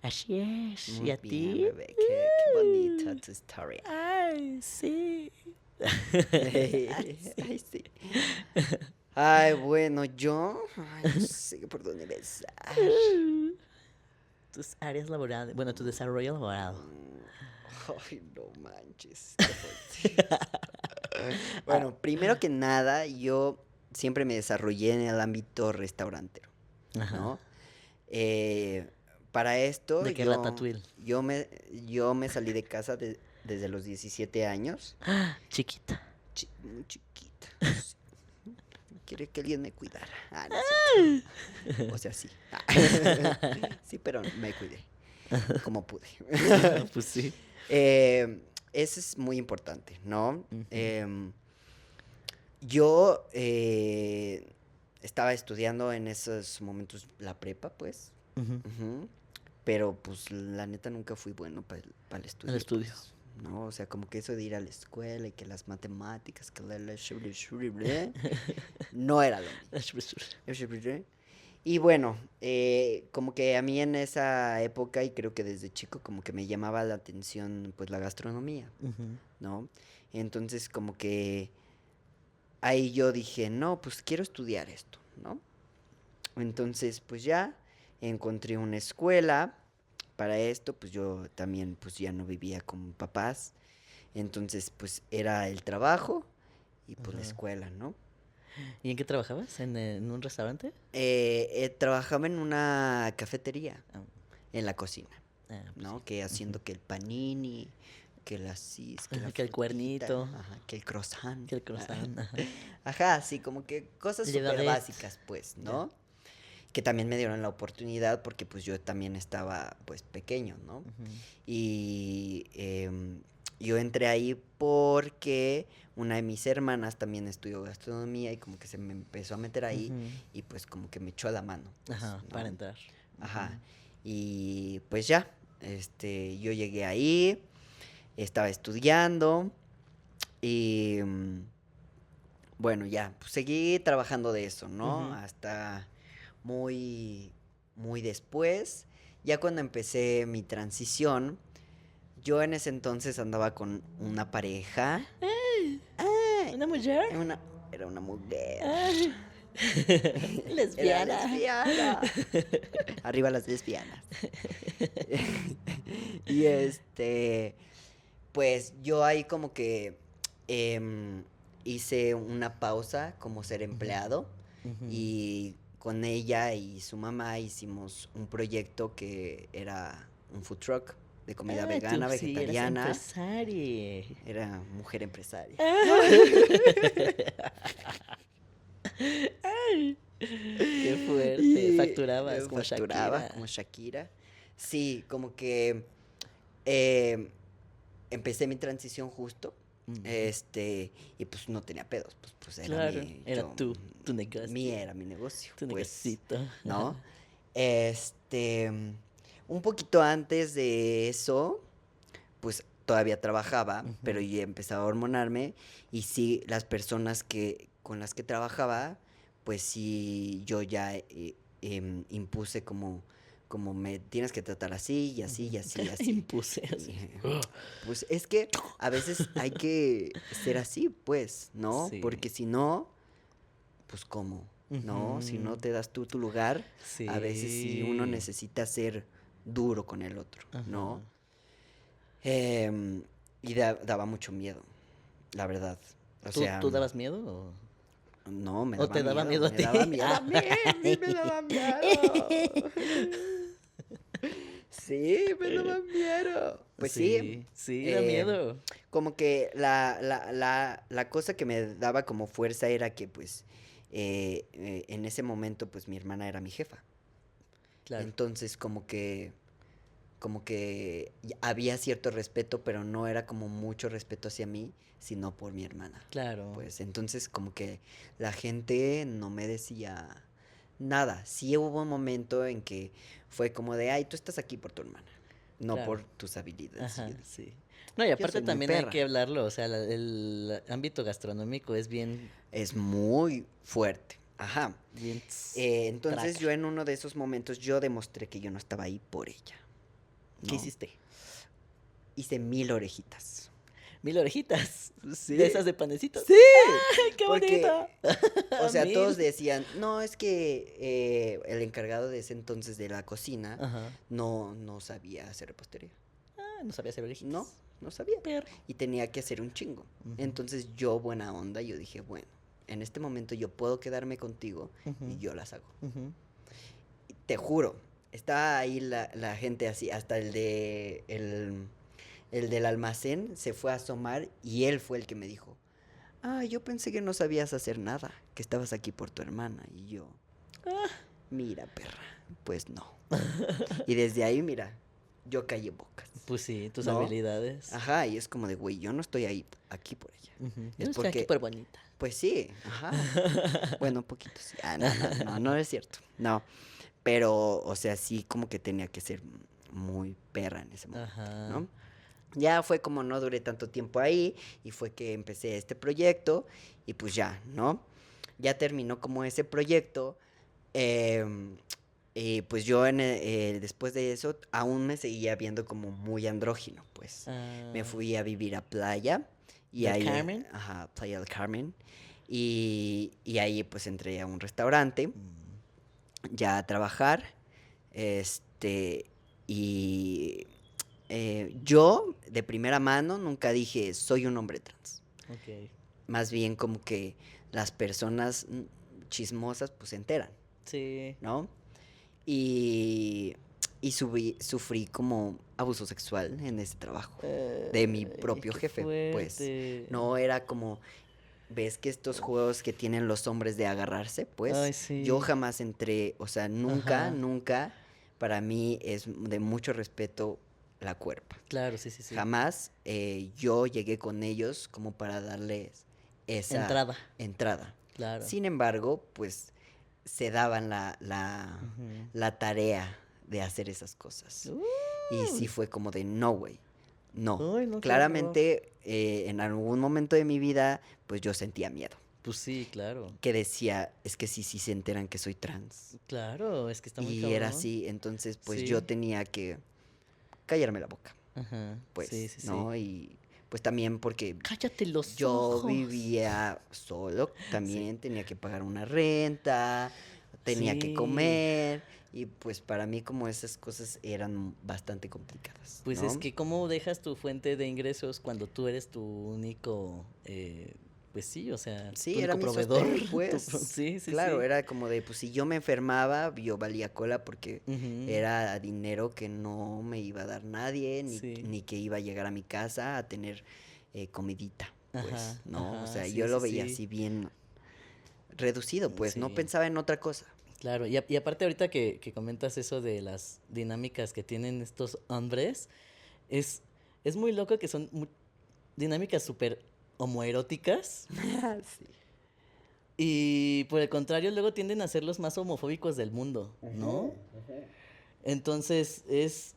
[SPEAKER 2] Así es.
[SPEAKER 3] Muy
[SPEAKER 2] ¿Y a
[SPEAKER 3] bien,
[SPEAKER 2] ti?
[SPEAKER 3] bebé. Qué bonita tu historia.
[SPEAKER 2] Ay, sí.
[SPEAKER 3] Ay, sí. Ay, bueno, yo. Ay, no sé por dónde empezar.
[SPEAKER 2] Tus áreas laborales, bueno, tu desarrollo laboral.
[SPEAKER 3] Ay, no manches. Qué fuerte. Bueno, primero que nada, yo siempre me desarrollé en el ámbito restaurantero,
[SPEAKER 2] Ajá.
[SPEAKER 3] ¿no? Para esto,
[SPEAKER 2] ¿De qué ratatouille?
[SPEAKER 3] yo me salí de casa desde los 17 años.
[SPEAKER 2] Chiquita.
[SPEAKER 3] Muy chiquita. Sí. quiere que alguien me cuidara. No es cierto. O sea, sí. Sí, pero me cuidé como pude.
[SPEAKER 2] Pues sí.
[SPEAKER 3] Eso es muy importante, ¿no?
[SPEAKER 2] Ujú.
[SPEAKER 3] Yo estaba estudiando en esos momentos la prepa, pues.
[SPEAKER 2] Ujú.
[SPEAKER 3] Ujú. Pero pues la neta nunca fui bueno para el estudio.
[SPEAKER 2] El estudio.
[SPEAKER 3] Pues, ¿no? O sea, como que eso de ir a la escuela y que las matemáticas, que no era lo mío. Y bueno, como que a mí en esa época, y creo que desde chico, como que me llamaba la atención pues la gastronomía,
[SPEAKER 2] Ujú.
[SPEAKER 3] ¿no? Entonces como que ahí yo dije, no, pues quiero estudiar esto, ¿no? Entonces pues ya encontré una escuela para esto, pues yo también pues ya no vivía con papás, entonces pues era el trabajo y pues la
[SPEAKER 2] Ajá.
[SPEAKER 3] escuela, ¿no?
[SPEAKER 2] ¿Y en qué trabajabas? ¿En un restaurante?
[SPEAKER 3] Trabajaba en una cafetería,
[SPEAKER 2] Ah,
[SPEAKER 3] en la cocina,
[SPEAKER 2] pues
[SPEAKER 3] ¿no?
[SPEAKER 2] sí.
[SPEAKER 3] Que
[SPEAKER 2] Ujú.
[SPEAKER 3] haciendo que el panini, que la cis, que la
[SPEAKER 2] Que el
[SPEAKER 3] frutita,
[SPEAKER 2] cuernito,
[SPEAKER 3] ajá, que el croissant.
[SPEAKER 2] que el croissant. Ajá.
[SPEAKER 3] Ajá, sí, como que cosas
[SPEAKER 2] El
[SPEAKER 3] súper
[SPEAKER 2] baguette.
[SPEAKER 3] básicas, pues,
[SPEAKER 2] Ya.
[SPEAKER 3] ¿no? Que también me dieron la oportunidad porque pues yo también estaba pues pequeño, ¿no?
[SPEAKER 2] Ujú.
[SPEAKER 3] Y yo entré ahí porque una de mis hermanas también estudió gastronomía y como que se me empezó a meter ahí
[SPEAKER 2] Ujú.
[SPEAKER 3] y pues como que me echó la mano, pues,
[SPEAKER 2] Ajá, para
[SPEAKER 3] ¿no?
[SPEAKER 2] entrar.
[SPEAKER 3] Ajá.
[SPEAKER 2] Ujú.
[SPEAKER 3] Y pues ya, yo llegué ahí, estaba estudiando y bueno, ya, pues seguí trabajando de eso, ¿no?
[SPEAKER 2] Ujú.
[SPEAKER 3] Hasta muy, muy después, ya cuando empecé mi transición, yo en ese entonces andaba con una pareja. ¡Ay!
[SPEAKER 2] ¿Una mujer?
[SPEAKER 3] Una, era una mujer.
[SPEAKER 2] Ay.
[SPEAKER 3] Era
[SPEAKER 2] Lesbiana.
[SPEAKER 3] lesbiana. Arriba las lesbianas. Y pues yo ahí como que hice una pausa como ser empleado
[SPEAKER 2] Ujú.
[SPEAKER 3] y con ella y su mamá hicimos un proyecto que era un food truck de comida
[SPEAKER 2] Ay, tú
[SPEAKER 3] vegana,
[SPEAKER 2] sí, eras
[SPEAKER 3] vegetariana.
[SPEAKER 2] empresaria.
[SPEAKER 3] Era mujer empresaria.
[SPEAKER 2] Ay, qué fuerte.
[SPEAKER 3] Y
[SPEAKER 2] Facturabas como
[SPEAKER 3] facturaba
[SPEAKER 2] Shakira.
[SPEAKER 3] como Shakira. Sí, como que eh, empecé mi transición justo,
[SPEAKER 2] Ujú.
[SPEAKER 3] y pues no tenía pedos, pues era
[SPEAKER 2] Claro, era tu negocio,
[SPEAKER 3] era mi negocio,
[SPEAKER 2] tu
[SPEAKER 3] pues,
[SPEAKER 2] negocito.
[SPEAKER 3] ¿no? Este, un poquito antes de eso, pues todavía trabajaba, pero
[SPEAKER 2] Ujú.
[SPEAKER 3] ya empezaba a hormonarme y sí, las personas con las que trabajaba, pues sí, yo ya impuse como me tienes que tratar así y así y
[SPEAKER 2] Ujú.
[SPEAKER 3] así y así.
[SPEAKER 2] Impuse así.
[SPEAKER 3] Y, pues es que a veces hay que ser así, pues, ¿no?
[SPEAKER 2] Sí.
[SPEAKER 3] Porque si no, pues cómo, ¿no? Si no
[SPEAKER 2] Ujú.
[SPEAKER 3] te das tú tu lugar, a veces sí uno
[SPEAKER 2] Sí.
[SPEAKER 3] necesita ser duro con el otro, ¿no?
[SPEAKER 2] Ajá.
[SPEAKER 3] Em, y daba mucho miedo, la verdad. O sea,
[SPEAKER 2] ¿Tú dabas miedo o...?
[SPEAKER 3] no, me
[SPEAKER 2] ¿O
[SPEAKER 3] daba
[SPEAKER 2] te daba
[SPEAKER 3] miedo,
[SPEAKER 2] miedo a
[SPEAKER 3] me daba
[SPEAKER 2] ti?
[SPEAKER 3] miedo a mí, me daba miedo. Sí, me daba miedo. Pues sí,
[SPEAKER 2] Sí, sí, da
[SPEAKER 3] em,
[SPEAKER 2] miedo.
[SPEAKER 3] como que la cosa que me daba como fuerza era que pues en ese momento pues mi hermana era mi jefa.
[SPEAKER 2] Claro,
[SPEAKER 3] Entonces como que había cierto respeto, pero no era como mucho respeto hacia mí, sino por mi hermana.
[SPEAKER 2] claro,
[SPEAKER 3] Pues entonces como que la gente no me decía nada. Sí hubo un momento en que fue como de, ay, tú estás aquí por tu hermana, no
[SPEAKER 2] claro.
[SPEAKER 3] por tus habilidades. Y
[SPEAKER 2] Ajá,
[SPEAKER 3] yo dije,
[SPEAKER 2] sí. No, y
[SPEAKER 3] yo
[SPEAKER 2] aparte
[SPEAKER 3] soy muy
[SPEAKER 2] también hay
[SPEAKER 3] perra.
[SPEAKER 2] que hablarlo, o sea, el ámbito gastronómico es bien,
[SPEAKER 3] Es muy fuerte. Ajá.
[SPEAKER 2] bien
[SPEAKER 3] Entonces
[SPEAKER 2] traca.
[SPEAKER 3] yo en uno de esos momentos yo demostré que yo no estaba ahí por ella,
[SPEAKER 2] ¿Qué
[SPEAKER 3] ¿no?
[SPEAKER 2] hiciste?
[SPEAKER 3] Hice 1000 orejitas.
[SPEAKER 2] 1000 orejitas. De
[SPEAKER 3] Sí.
[SPEAKER 2] esas de panecitos.
[SPEAKER 3] Sí,
[SPEAKER 2] ¡Ay, qué bonito!
[SPEAKER 3] porque, o sea, todos
[SPEAKER 2] 1000.
[SPEAKER 3] decían, no, es que el encargado de ese entonces de la cocina
[SPEAKER 2] Ajá.
[SPEAKER 3] no sabía hacer repostería.
[SPEAKER 2] Ah, no sabía hacer
[SPEAKER 3] No,
[SPEAKER 2] orejitas.
[SPEAKER 3] no sabía.
[SPEAKER 2] Perro.
[SPEAKER 3] Y tenía que hacer un chingo.
[SPEAKER 2] Ujú,
[SPEAKER 3] Entonces yo, buena onda, yo dije, bueno, en este momento yo puedo quedarme contigo y
[SPEAKER 2] ujú,
[SPEAKER 3] yo las hago.
[SPEAKER 2] ujú.
[SPEAKER 3] Y te juro, estaba ahí la gente así, hasta el del almacén se fue a asomar y él fue el que me dijo, yo pensé que no sabías hacer nada, que estabas aquí por tu hermana. Y yo, mira, perra, pues no. Y desde ahí, mira, yo callé bocas,
[SPEAKER 2] Pues sí, tus
[SPEAKER 3] ¿no?
[SPEAKER 2] habilidades.
[SPEAKER 3] Ajá, y es como de, güey, yo no estoy aquí por ella.
[SPEAKER 2] Ujú.
[SPEAKER 3] Es
[SPEAKER 2] Yo estoy aquí
[SPEAKER 3] porque,
[SPEAKER 2] por bonita.
[SPEAKER 3] pues sí, ajá. Bueno, un poquito sí. No es cierto. No, pero, o sea, sí como que tenía que ser muy perra en ese momento,
[SPEAKER 2] Ajá.
[SPEAKER 3] ¿no? Ya fue como no duré tanto tiempo ahí y fue que empecé este proyecto y pues ya, ¿no? Ya terminó como ese proyecto. em, y pues yo después de eso aún me seguía viendo como muy andrógino, pues. Me
[SPEAKER 2] Ah,
[SPEAKER 3] fui a vivir a Playa y
[SPEAKER 2] ¿Del
[SPEAKER 3] ahí,
[SPEAKER 2] Carmen?
[SPEAKER 3] ajá, Playa del Carmen. Y ahí pues entré a un restaurante ya a trabajar. Este, y yo de primera mano nunca dije soy un hombre trans.
[SPEAKER 2] Ok.
[SPEAKER 3] Más bien como que las personas chismosas pues se enteran,
[SPEAKER 2] Sí.
[SPEAKER 3] ¿no? Y, y sufrí como abuso sexual en ese trabajo de mi
[SPEAKER 2] Ay,
[SPEAKER 3] propio
[SPEAKER 2] qué
[SPEAKER 3] jefe, pues.
[SPEAKER 2] fuerte.
[SPEAKER 3] No era como, ves que estos juegos que tienen los hombres de agarrarse, pues
[SPEAKER 2] Ay,
[SPEAKER 3] yo
[SPEAKER 2] sí.
[SPEAKER 3] jamás entré, o sea,
[SPEAKER 2] Ajá.
[SPEAKER 3] nunca, para mí es de mucho respeto la cuerpa.
[SPEAKER 2] Claro, sí, sí, sí.
[SPEAKER 3] Jamás yo llegué con ellos como para darles esa
[SPEAKER 2] Entrada.
[SPEAKER 3] entrada.
[SPEAKER 2] Claro.
[SPEAKER 3] Sin embargo, pues se daban
[SPEAKER 2] Ujú.
[SPEAKER 3] la tarea de hacer esas cosas. Y sí
[SPEAKER 2] Uy.
[SPEAKER 3] fue como de, no, güey, no.
[SPEAKER 2] Ay, no, qué horror.
[SPEAKER 3] Claramente, en algún momento de mi vida, pues yo sentía miedo.
[SPEAKER 2] Pues sí, claro.
[SPEAKER 3] Que decía, es que sí se enteran que soy trans.
[SPEAKER 2] Claro, es que está muy
[SPEAKER 3] Y era
[SPEAKER 2] cabrón.
[SPEAKER 3] así, entonces pues yo
[SPEAKER 2] Sí.
[SPEAKER 3] tenía que callarme la boca,
[SPEAKER 2] Ajá. Sí,
[SPEAKER 3] pues,
[SPEAKER 2] sí, sí.
[SPEAKER 3] ¿no? Y pues también porque
[SPEAKER 2] Cállate los
[SPEAKER 3] yo
[SPEAKER 2] ojos.
[SPEAKER 3] vivía solo,
[SPEAKER 2] Sí.
[SPEAKER 3] también tenía que pagar una renta, tenía que
[SPEAKER 2] Sí.
[SPEAKER 3] comer, y pues para mí como esas cosas eran bastante complicadas,
[SPEAKER 2] Pues es
[SPEAKER 3] ¿no?
[SPEAKER 2] que cómo dejas tu fuente de ingresos cuando tú eres tu único, pues sí, o sea, tu
[SPEAKER 3] Sí, era
[SPEAKER 2] único
[SPEAKER 3] mi
[SPEAKER 2] proveedor.
[SPEAKER 3] sostén, pues.
[SPEAKER 2] Sí, sí,
[SPEAKER 3] Claro,
[SPEAKER 2] sí.
[SPEAKER 3] era como de, pues si yo me enfermaba, yo valía cola porque
[SPEAKER 2] Ujú.
[SPEAKER 3] era dinero que no me iba a dar nadie,
[SPEAKER 2] Sí.
[SPEAKER 3] ni que iba a llegar a mi casa a tener comidita, pues,
[SPEAKER 2] Ajá,
[SPEAKER 3] ¿no? O
[SPEAKER 2] ajá,
[SPEAKER 3] sea,
[SPEAKER 2] sí,
[SPEAKER 3] yo
[SPEAKER 2] sí,
[SPEAKER 3] lo veía
[SPEAKER 2] sí.
[SPEAKER 3] así bien reducido, pues, no
[SPEAKER 2] Sí,
[SPEAKER 3] pensaba en otra cosa.
[SPEAKER 2] claro. Y aparte ahorita que comentas eso de las dinámicas que tienen estos hombres, es, es muy loco que son dinámicas súper homoeróticas.
[SPEAKER 3] Sí.
[SPEAKER 2] Y por el contrario, luego tienden a ser los más homofóbicos del mundo, ¿no? Entonces es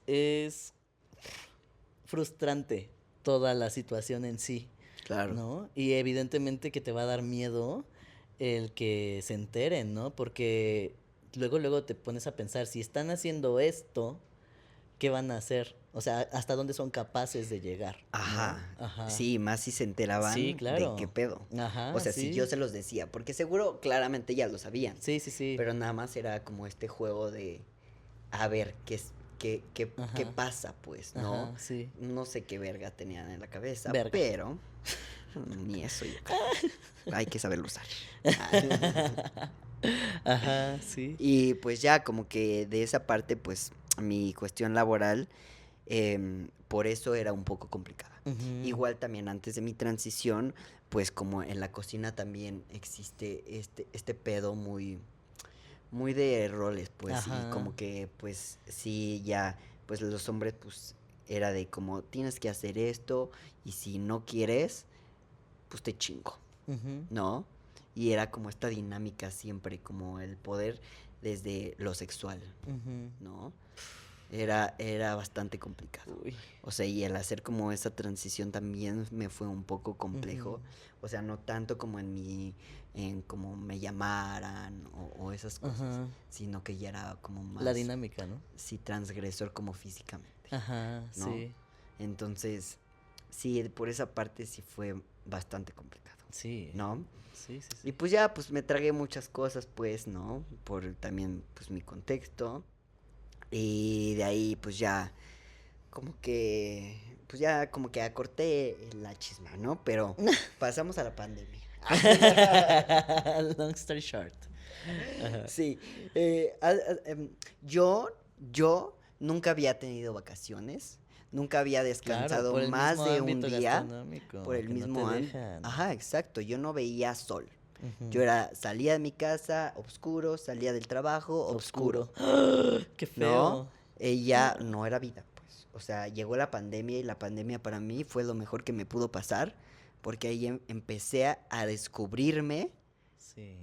[SPEAKER 2] frustrante toda la situación en sí,
[SPEAKER 3] Claro.
[SPEAKER 2] ¿no? Y evidentemente que te va a dar miedo el que se enteren, ¿no? Porque luego te pones a pensar, si están haciendo esto, ¿qué van a hacer? O sea, ¿hasta dónde son capaces de llegar? ¿No?
[SPEAKER 3] Ajá.
[SPEAKER 2] Ajá.
[SPEAKER 3] Sí, más si se
[SPEAKER 2] Sí,
[SPEAKER 3] enteraban de qué
[SPEAKER 2] claro.
[SPEAKER 3] pedo. O
[SPEAKER 2] Ajá,
[SPEAKER 3] sea, si yo
[SPEAKER 2] sí.
[SPEAKER 3] se los decía, porque seguro claramente ya lo sabían,
[SPEAKER 2] Sí, sí, sí.
[SPEAKER 3] pero nada más era como este juego de a ver qué
[SPEAKER 2] Ajá.
[SPEAKER 3] pasa, pues, ¿no?
[SPEAKER 2] Ajá, sí.
[SPEAKER 3] No sé qué verga tenían en la cabeza,
[SPEAKER 2] Verga.
[SPEAKER 3] pero ni eso yo creo. Hay que saberlo usar.
[SPEAKER 2] Ajá, sí.
[SPEAKER 3] Y pues ya como que de esa parte, pues mi cuestión laboral, por eso era un poco complicada.
[SPEAKER 2] Ujú.
[SPEAKER 3] Igual también antes de mi transición, pues como en la cocina también existe este pedo muy de roles, pues, y
[SPEAKER 2] Ajá.
[SPEAKER 3] como que, pues, sí, ya, pues los hombres, pues, era de como, tienes que hacer esto, y si no quieres, pues te chingo,
[SPEAKER 2] Ujú.
[SPEAKER 3] ¿no? Y era como esta dinámica siempre, como el poder desde lo sexual,
[SPEAKER 2] Ujú.
[SPEAKER 3] ¿no? Era bastante complicado.
[SPEAKER 2] Uy.
[SPEAKER 3] O sea, y el hacer como esa transición también me fue un poco complejo.
[SPEAKER 2] Ujú.
[SPEAKER 3] O sea, no tanto como en cómo me llamaran o esas cosas,
[SPEAKER 2] Ajá.
[SPEAKER 3] sino que ya era como
[SPEAKER 2] La
[SPEAKER 3] más,
[SPEAKER 2] dinámica, ¿no?
[SPEAKER 3] sí, transgresor como físicamente,
[SPEAKER 2] Ajá,
[SPEAKER 3] ¿no?
[SPEAKER 2] sí.
[SPEAKER 3] Entonces, sí, por esa parte sí fue bastante complicado,
[SPEAKER 2] Sí.
[SPEAKER 3] ¿no?
[SPEAKER 2] Sí, sí,
[SPEAKER 3] Y
[SPEAKER 2] sí.
[SPEAKER 3] pues ya, pues me tragué muchas cosas, pues, ¿no? Por también, pues, mi contexto. Y de ahí, pues ya, como que, pues ya como que acorté la chisma, ¿no? Pero pasamos a la pandemia.
[SPEAKER 2] Long story short. Ajá.
[SPEAKER 3] Sí, yo nunca había tenido vacaciones Nunca había
[SPEAKER 2] Claro,
[SPEAKER 3] descansado
[SPEAKER 2] por el
[SPEAKER 3] más
[SPEAKER 2] mismo
[SPEAKER 3] de un
[SPEAKER 2] ámbito
[SPEAKER 3] día
[SPEAKER 2] gastronómico,
[SPEAKER 3] por el
[SPEAKER 2] que no
[SPEAKER 3] mismo
[SPEAKER 2] te
[SPEAKER 3] ámbito.
[SPEAKER 2] dejan.
[SPEAKER 3] Ajá, exacto. Yo no veía sol.
[SPEAKER 2] Ujú.
[SPEAKER 3] Yo salía de mi casa, oscuro, salía del trabajo, oscuro.
[SPEAKER 2] Oscuro. ¡Qué
[SPEAKER 3] ¿No?
[SPEAKER 2] feo!
[SPEAKER 3] Ella no era vida, pues. O sea, llegó la pandemia y la pandemia para mí fue lo mejor que me pudo pasar, porque ahí empecé a descubrirme
[SPEAKER 2] Sí.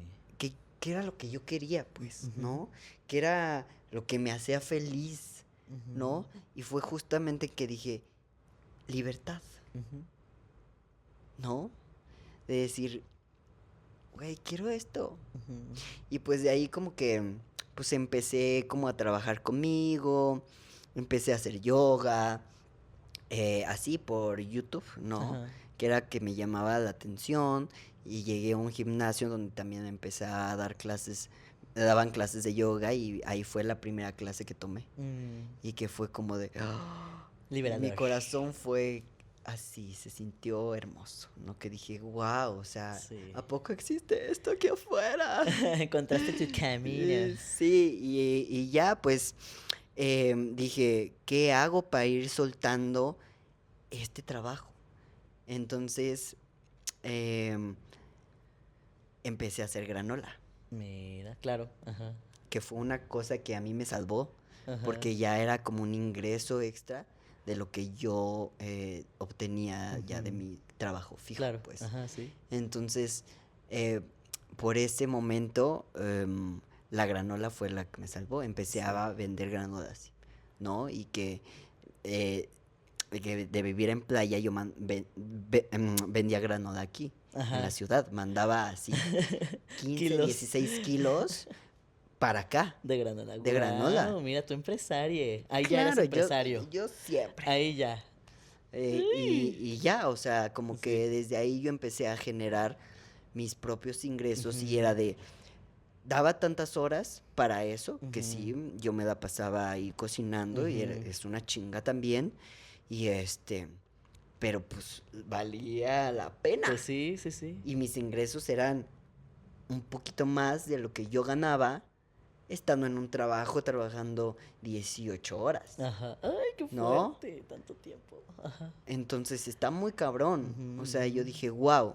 [SPEAKER 3] qué era lo que yo quería, pues,
[SPEAKER 2] Ujú.
[SPEAKER 3] ¿no? Qué era lo que me hacía feliz,
[SPEAKER 2] Ujú.
[SPEAKER 3] ¿no? Y fue justamente que dije, libertad,
[SPEAKER 2] Ujú.
[SPEAKER 3] ¿no? De decir, güey, quiero esto.
[SPEAKER 2] Ujú.
[SPEAKER 3] Y pues de ahí como que, pues empecé como a trabajar conmigo, empecé a hacer yoga, así por YouTube, ¿no?
[SPEAKER 2] Ajá.
[SPEAKER 3] Que era que me llamaba la atención y llegué a un gimnasio donde también empecé a dar clases, daban clases de yoga y ahí fue la primera clase que tomé
[SPEAKER 2] Mm.
[SPEAKER 3] y que fue como de, mi
[SPEAKER 2] Liberador.
[SPEAKER 3] corazón fue así, se sintió hermoso, ¿no? Que dije, wow, o sea,
[SPEAKER 2] Sí.
[SPEAKER 3] ¿a poco existe esto aquí afuera?
[SPEAKER 2] Encontraste tu camino.
[SPEAKER 3] Sí, y ya pues dije, ¿qué hago para ir soltando este trabajo? Entonces em, empecé a hacer granola,
[SPEAKER 2] Mira, claro. Ajá.
[SPEAKER 3] que fue una cosa que a mí me salvó,
[SPEAKER 2] Ajá.
[SPEAKER 3] porque ya era como un ingreso extra de lo que yo obtenía ya de
[SPEAKER 2] Ujú.
[SPEAKER 3] mi trabajo fijo,
[SPEAKER 2] Claro.
[SPEAKER 3] pues.
[SPEAKER 2] Ajá, sí.
[SPEAKER 3] Entonces, eh, por ese momento, la granola fue la que me salvó. Empecé
[SPEAKER 2] Sí.
[SPEAKER 3] a vender granolas, ¿no? Y eh, de vivir en playa, yo vendía granola aquí, en la
[SPEAKER 2] Ajá.
[SPEAKER 3] ciudad. Mandaba así 15,
[SPEAKER 2] Kilos
[SPEAKER 3] 16 kilos para acá,
[SPEAKER 2] de granola.
[SPEAKER 3] de granola.
[SPEAKER 2] Guau, mira, tu empresario. Ahí ya eras
[SPEAKER 3] Claro,
[SPEAKER 2] empresario.
[SPEAKER 3] yo siempre.
[SPEAKER 2] Ahí ya.
[SPEAKER 3] Y ya, o sea, como que
[SPEAKER 2] Sí.
[SPEAKER 3] desde ahí yo empecé a generar mis propios ingresos y
[SPEAKER 2] Ujú.
[SPEAKER 3] era de, daba tantas horas para eso, que
[SPEAKER 2] Ujú.
[SPEAKER 3] sí, yo me la pasaba ahí cocinando y
[SPEAKER 2] Ujú.
[SPEAKER 3] es una chinga también, y pero pues valía la pena.
[SPEAKER 2] Pues sí, sí, sí.
[SPEAKER 3] Y mis ingresos eran un poquito más de lo que yo ganaba estando en un trabajo trabajando 18 horas,
[SPEAKER 2] Ajá. Ay, qué
[SPEAKER 3] ¿no?
[SPEAKER 2] fuerte. Tanto tiempo. Ajá.
[SPEAKER 3] Entonces está muy cabrón.
[SPEAKER 2] Ujú,
[SPEAKER 3] O sea, yo
[SPEAKER 2] ujú.
[SPEAKER 3] dije, wow,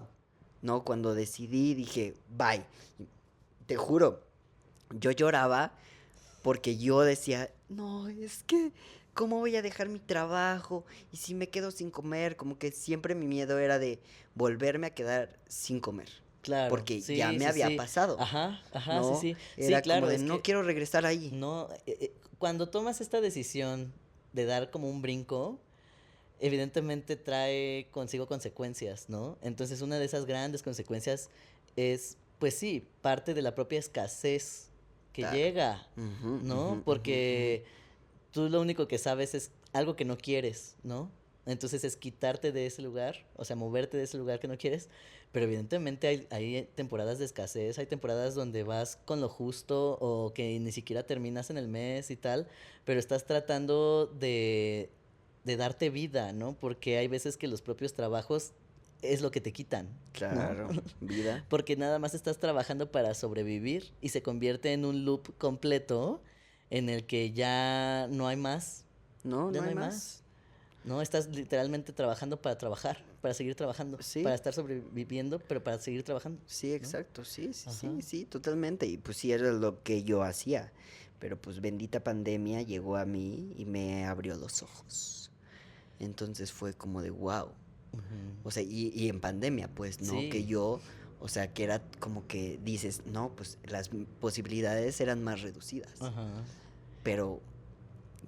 [SPEAKER 3] ¿no? Cuando decidí, dije, bye. Te juro, yo lloraba porque yo decía, no, es que, ¿cómo voy a dejar mi trabajo? Y si me quedo sin comer, como que siempre mi miedo era de volverme a quedar sin comer.
[SPEAKER 2] Claro,
[SPEAKER 3] Porque ya
[SPEAKER 2] sí,
[SPEAKER 3] me
[SPEAKER 2] sí,
[SPEAKER 3] había
[SPEAKER 2] sí.
[SPEAKER 3] pasado,
[SPEAKER 2] Ajá, ajá, sí,
[SPEAKER 3] ¿no?
[SPEAKER 2] sí. Sí,
[SPEAKER 3] Era como
[SPEAKER 2] claro,
[SPEAKER 3] de,
[SPEAKER 2] es
[SPEAKER 3] no
[SPEAKER 2] que
[SPEAKER 3] quiero regresar ahí.
[SPEAKER 2] no, cuando tomas esta decisión de dar como un brinco, evidentemente trae consigo consecuencias, ¿no? Entonces una de esas grandes consecuencias es, pues sí, parte de la propia escasez que
[SPEAKER 3] Claro.
[SPEAKER 2] llega,
[SPEAKER 3] Ujú,
[SPEAKER 2] ¿no?
[SPEAKER 3] ujú, ujú,
[SPEAKER 2] Porque tú lo único que sabes es algo que no quieres, ¿no? Entonces es quitarte de ese lugar, o sea, moverte de ese lugar que no quieres, pero evidentemente hay temporadas de escasez, hay temporadas donde vas con lo justo o que ni siquiera terminas en el mes y tal, pero estás tratando de darte vida, ¿no? Porque hay veces que los propios trabajos es lo que te quitan, ¿no?
[SPEAKER 3] Claro, vida.
[SPEAKER 2] Porque nada más estás trabajando para sobrevivir y se convierte en un loop completo en el que ya no hay más,
[SPEAKER 3] No,
[SPEAKER 2] ya
[SPEAKER 3] no
[SPEAKER 2] no
[SPEAKER 3] hay
[SPEAKER 2] hay
[SPEAKER 3] más.
[SPEAKER 2] más. No, estás literalmente trabajando para trabajar, para seguir trabajando, para
[SPEAKER 3] Sí,
[SPEAKER 2] estar sobreviviendo, pero para seguir trabajando,
[SPEAKER 3] sí,
[SPEAKER 2] ¿no?
[SPEAKER 3] exacto, sí, sí,
[SPEAKER 2] Ajá.
[SPEAKER 3] sí, sí, totalmente. Y pues sí, era lo que yo hacía. Pero pues bendita pandemia llegó a mí y me abrió los ojos. Entonces fue como de wow.
[SPEAKER 2] Ujú.
[SPEAKER 3] O sea, y en pandemia, pues, ¿no? Que
[SPEAKER 2] Sí.
[SPEAKER 3] yo, o sea, que era como que dices, no, pues las posibilidades eran más reducidas.
[SPEAKER 2] Ajá.
[SPEAKER 3] Pero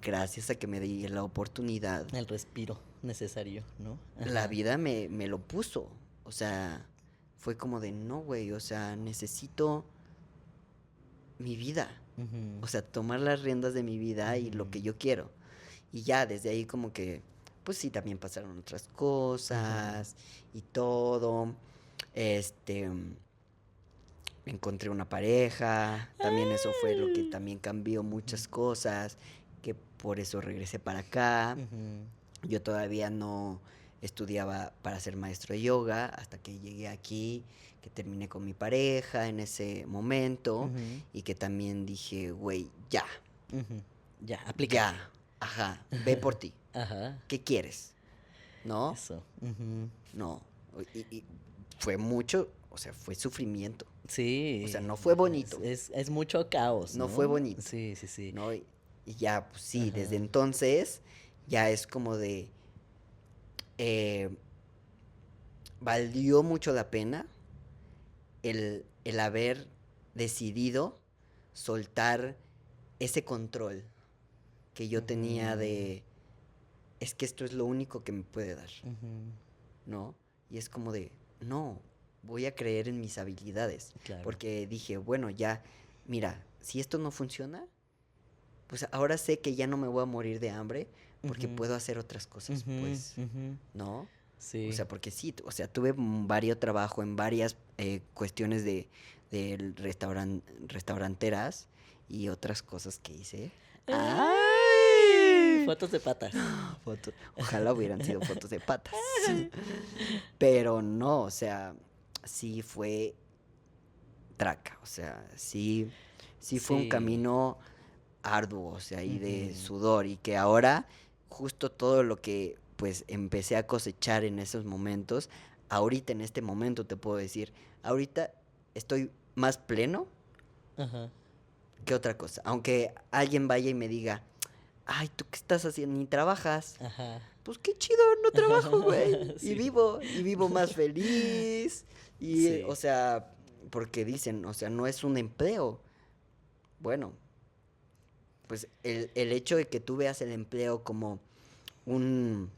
[SPEAKER 3] gracias a que me di la oportunidad,
[SPEAKER 2] El respiro necesario, ¿no?
[SPEAKER 3] la
[SPEAKER 2] Ajá.
[SPEAKER 3] vida me lo puso. O sea, fue como de, no, güey, o sea, necesito mi vida.
[SPEAKER 2] Ujú.
[SPEAKER 3] O sea, tomar las riendas de mi vida y lo
[SPEAKER 2] Ujú.
[SPEAKER 3] que yo quiero. Y ya desde ahí como que, pues sí, también pasaron otras cosas y todo. Este, encontré una pareja, también eso fue lo que
[SPEAKER 2] Ay.
[SPEAKER 3] también cambió muchas cosas, que por eso regresé para acá.
[SPEAKER 2] Ujú.
[SPEAKER 3] Yo todavía no estudiaba para ser maestro de yoga hasta que llegué aquí, que terminé con mi pareja en ese momento
[SPEAKER 2] Ujú.
[SPEAKER 3] y que también dije, güey, ya,
[SPEAKER 2] Ujú. Ya, aplícate.
[SPEAKER 3] ya, ajá, ve por ti.
[SPEAKER 2] Ajá.
[SPEAKER 3] ¿Qué quieres? ¿No?
[SPEAKER 2] Eso. Ujú.
[SPEAKER 3] No. Y fue mucho, o sea, fue sufrimiento.
[SPEAKER 2] Sí.
[SPEAKER 3] O sea, no fue bonito.
[SPEAKER 2] Es mucho caos,
[SPEAKER 3] No
[SPEAKER 2] ¿no?
[SPEAKER 3] fue bonito.
[SPEAKER 2] Sí, sí, sí.
[SPEAKER 3] ¿No? Y ya, pues sí, desde
[SPEAKER 2] Ajá.
[SPEAKER 3] entonces ya es como de, eh, valió mucho la pena el haber decidido soltar ese control que yo tenía
[SPEAKER 2] Ujú.
[SPEAKER 3] de, es que esto es lo único que me puede dar,
[SPEAKER 2] Ujú.
[SPEAKER 3] ¿no? Y es como de, no, voy a creer en mis habilidades,
[SPEAKER 2] Claro.
[SPEAKER 3] porque dije, bueno, ya, mira, si esto no funciona, pues ahora sé que ya no me voy a morir de hambre porque
[SPEAKER 2] Ujú.
[SPEAKER 3] puedo hacer otras cosas,
[SPEAKER 2] Ujú,
[SPEAKER 3] pues,
[SPEAKER 2] ujú.
[SPEAKER 3] ¿no? O
[SPEAKER 2] Sí.
[SPEAKER 3] sea, porque sí, o sea, tuve varios trabajo en varias cuestiones de restauranteras y otras cosas que hice.
[SPEAKER 2] ¡Ay!
[SPEAKER 3] ¡Ay!
[SPEAKER 2] Fotos de patas.
[SPEAKER 3] Ojalá hubieran sido fotos de patas. Pero no, o sea, sí fue traca, o sea, sí fue un
[SPEAKER 2] Sí.
[SPEAKER 3] camino arduo, o sea, y de
[SPEAKER 2] Ujú.
[SPEAKER 3] sudor, y que ahora justo todo lo que pues empecé a cosechar en esos momentos, ahorita en este momento te puedo decir, ahorita estoy más pleno
[SPEAKER 2] Ajá.
[SPEAKER 3] que otra cosa, aunque alguien vaya y me diga, ay, ¿tú qué estás haciendo? Ni trabajas.
[SPEAKER 2] Ajá.
[SPEAKER 3] Pues qué chido, no trabajo, güey.
[SPEAKER 2] Sí.
[SPEAKER 3] Y vivo más feliz. Y, o
[SPEAKER 2] Sí.
[SPEAKER 3] sea, porque dicen, o sea, no es un empleo. Bueno, pues el hecho de que tú veas el empleo un,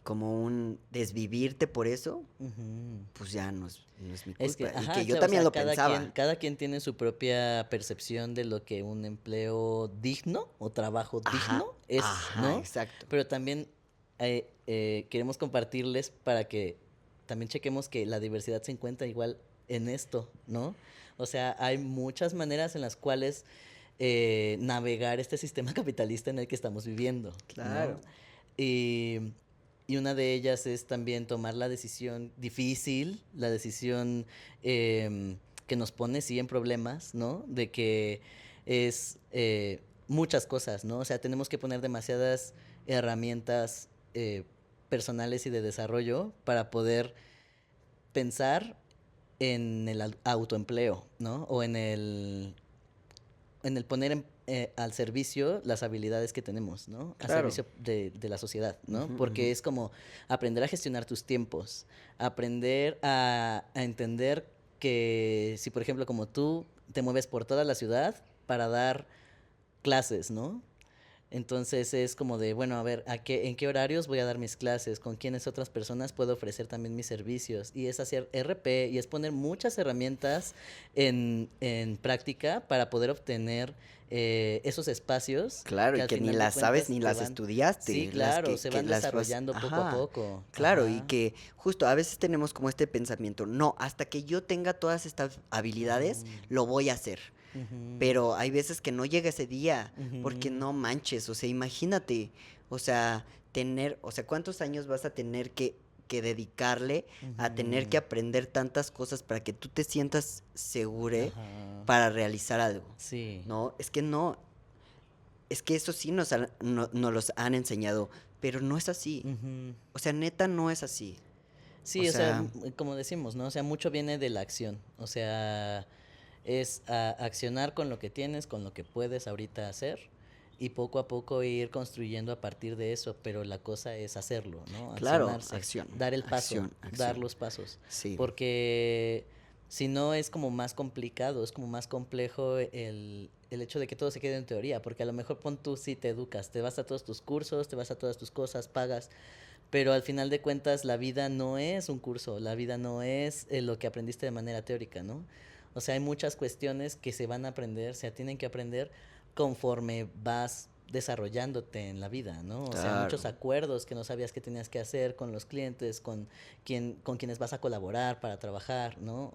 [SPEAKER 3] como un desvivirte por eso,
[SPEAKER 2] Ujú.
[SPEAKER 3] pues ya no es mi
[SPEAKER 2] Es que,
[SPEAKER 3] culpa. Y
[SPEAKER 2] ajá,
[SPEAKER 3] que yo
[SPEAKER 2] o
[SPEAKER 3] también
[SPEAKER 2] sea,
[SPEAKER 3] lo pensaba.
[SPEAKER 2] cada quien tiene su propia percepción de lo que un empleo digno o trabajo
[SPEAKER 3] Ajá,
[SPEAKER 2] digno es,
[SPEAKER 3] ajá,
[SPEAKER 2] ¿no?
[SPEAKER 3] exacto.
[SPEAKER 2] Pero también queremos compartirles para que también chequemos que la diversidad se encuentra igual en esto, ¿no? O sea, hay muchas maneras en las cuales navegar este sistema capitalista en el que estamos viviendo,
[SPEAKER 3] Claro.
[SPEAKER 2] ¿no? Y, y una de ellas es también tomar la decisión difícil, la decisión que nos pone sí en problemas, ¿no? De que es muchas cosas, ¿no? O sea, tenemos que poner demasiadas herramientas personales y de desarrollo para poder pensar en el autoempleo, ¿no? O en el poner al servicio las habilidades que tenemos, ¿no? A
[SPEAKER 3] Claro.
[SPEAKER 2] servicio de la sociedad, ¿no?
[SPEAKER 3] Ujú, ujú.
[SPEAKER 2] Porque es como aprender a gestionar tus tiempos, aprender a entender que si, por ejemplo, como tú te mueves por toda la ciudad para dar clases, ¿no? Entonces es como de, bueno, a ver, ¿en qué horarios voy a dar mis clases? ¿Con quiénes otras personas puedo ofrecer también mis servicios? Y es hacer RP y es poner muchas herramientas en práctica para poder obtener esos espacios
[SPEAKER 3] Claro,
[SPEAKER 2] que
[SPEAKER 3] y
[SPEAKER 2] al
[SPEAKER 3] que ni
[SPEAKER 2] final de
[SPEAKER 3] las sabes
[SPEAKER 2] cuentas
[SPEAKER 3] ni
[SPEAKER 2] te
[SPEAKER 3] las
[SPEAKER 2] van, sí,
[SPEAKER 3] estudiaste, las
[SPEAKER 2] claro, se
[SPEAKER 3] que
[SPEAKER 2] van
[SPEAKER 3] las vas,
[SPEAKER 2] desarrollando poco a
[SPEAKER 3] ajá,
[SPEAKER 2] poco.
[SPEAKER 3] claro, y
[SPEAKER 2] Ajá.
[SPEAKER 3] que justo a veces tenemos como este pensamiento, no, hasta que yo tenga todas estas habilidades,
[SPEAKER 2] Ujú,
[SPEAKER 3] lo voy a hacer.
[SPEAKER 2] ujú,
[SPEAKER 3] Pero hay veces que no llega ese día, porque
[SPEAKER 2] ujú,
[SPEAKER 3] no manches, o sea, imagínate, o sea, o sea, ¿cuántos años vas a tener que dedicarle a tener que
[SPEAKER 2] ujú.
[SPEAKER 3] aprender tantas cosas para que tú te sientas segure
[SPEAKER 2] Ajá.
[SPEAKER 3] para realizar algo?
[SPEAKER 2] Sí.
[SPEAKER 3] No, es que no, es que eso sí nos los han enseñado, pero no es así.
[SPEAKER 2] Ujú.
[SPEAKER 3] O sea, neta no es así. O
[SPEAKER 2] Sí, o sea,
[SPEAKER 3] sea,
[SPEAKER 2] como decimos, ¿no? O sea, mucho viene de la acción. O sea, es accionar con lo que tienes, con lo que puedes ahorita hacer y poco a poco ir construyendo a partir de eso, pero la cosa es hacerlo, ¿no?
[SPEAKER 3] claro,
[SPEAKER 2] Accionarse,
[SPEAKER 3] acción,
[SPEAKER 2] dar el paso,
[SPEAKER 3] acción,
[SPEAKER 2] dar
[SPEAKER 3] acción.
[SPEAKER 2] los pasos,
[SPEAKER 3] Sí,
[SPEAKER 2] porque si no es como más complicado, es como más complejo el hecho de que todo se quede en teoría, porque a lo mejor pon tú sí te educas, te vas a todos tus cursos, te vas a todas tus cosas, pagas, pero al final de cuentas la vida no es un curso, la vida no es lo que aprendiste de manera teórica, ¿no? O sea, hay muchas cuestiones que se van a aprender, se tienen que aprender conforme vas desarrollándote en la vida, ¿no? O sea, muchos
[SPEAKER 3] claro.
[SPEAKER 2] acuerdos que no sabías que tenías que hacer con los clientes, con quienes vas a colaborar para trabajar, ¿no?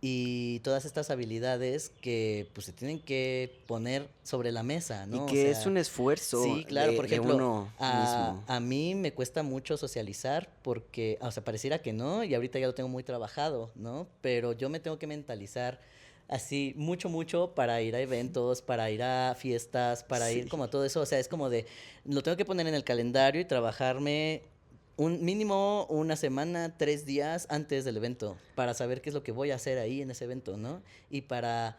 [SPEAKER 2] Y todas estas habilidades que pues se tienen que poner sobre la mesa,
[SPEAKER 3] Y
[SPEAKER 2] ¿no? O
[SPEAKER 3] que es
[SPEAKER 2] sea,
[SPEAKER 3] un esfuerzo
[SPEAKER 2] sí, claro, por
[SPEAKER 3] de
[SPEAKER 2] ejemplo,
[SPEAKER 3] uno mismo.
[SPEAKER 2] a mí me cuesta mucho socializar porque, o sea, pareciera que no, y ahorita ya lo tengo muy trabajado, ¿no? Pero yo me tengo que mentalizar así mucho, mucho para ir a eventos, para ir a fiestas, para ir
[SPEAKER 3] Sí.
[SPEAKER 2] como a todo eso. O sea, es como de, lo tengo que poner en el calendario y trabajarme un mínimo una semana, 3 días antes del evento para saber qué es lo que voy a hacer ahí en ese evento, ¿no? Y para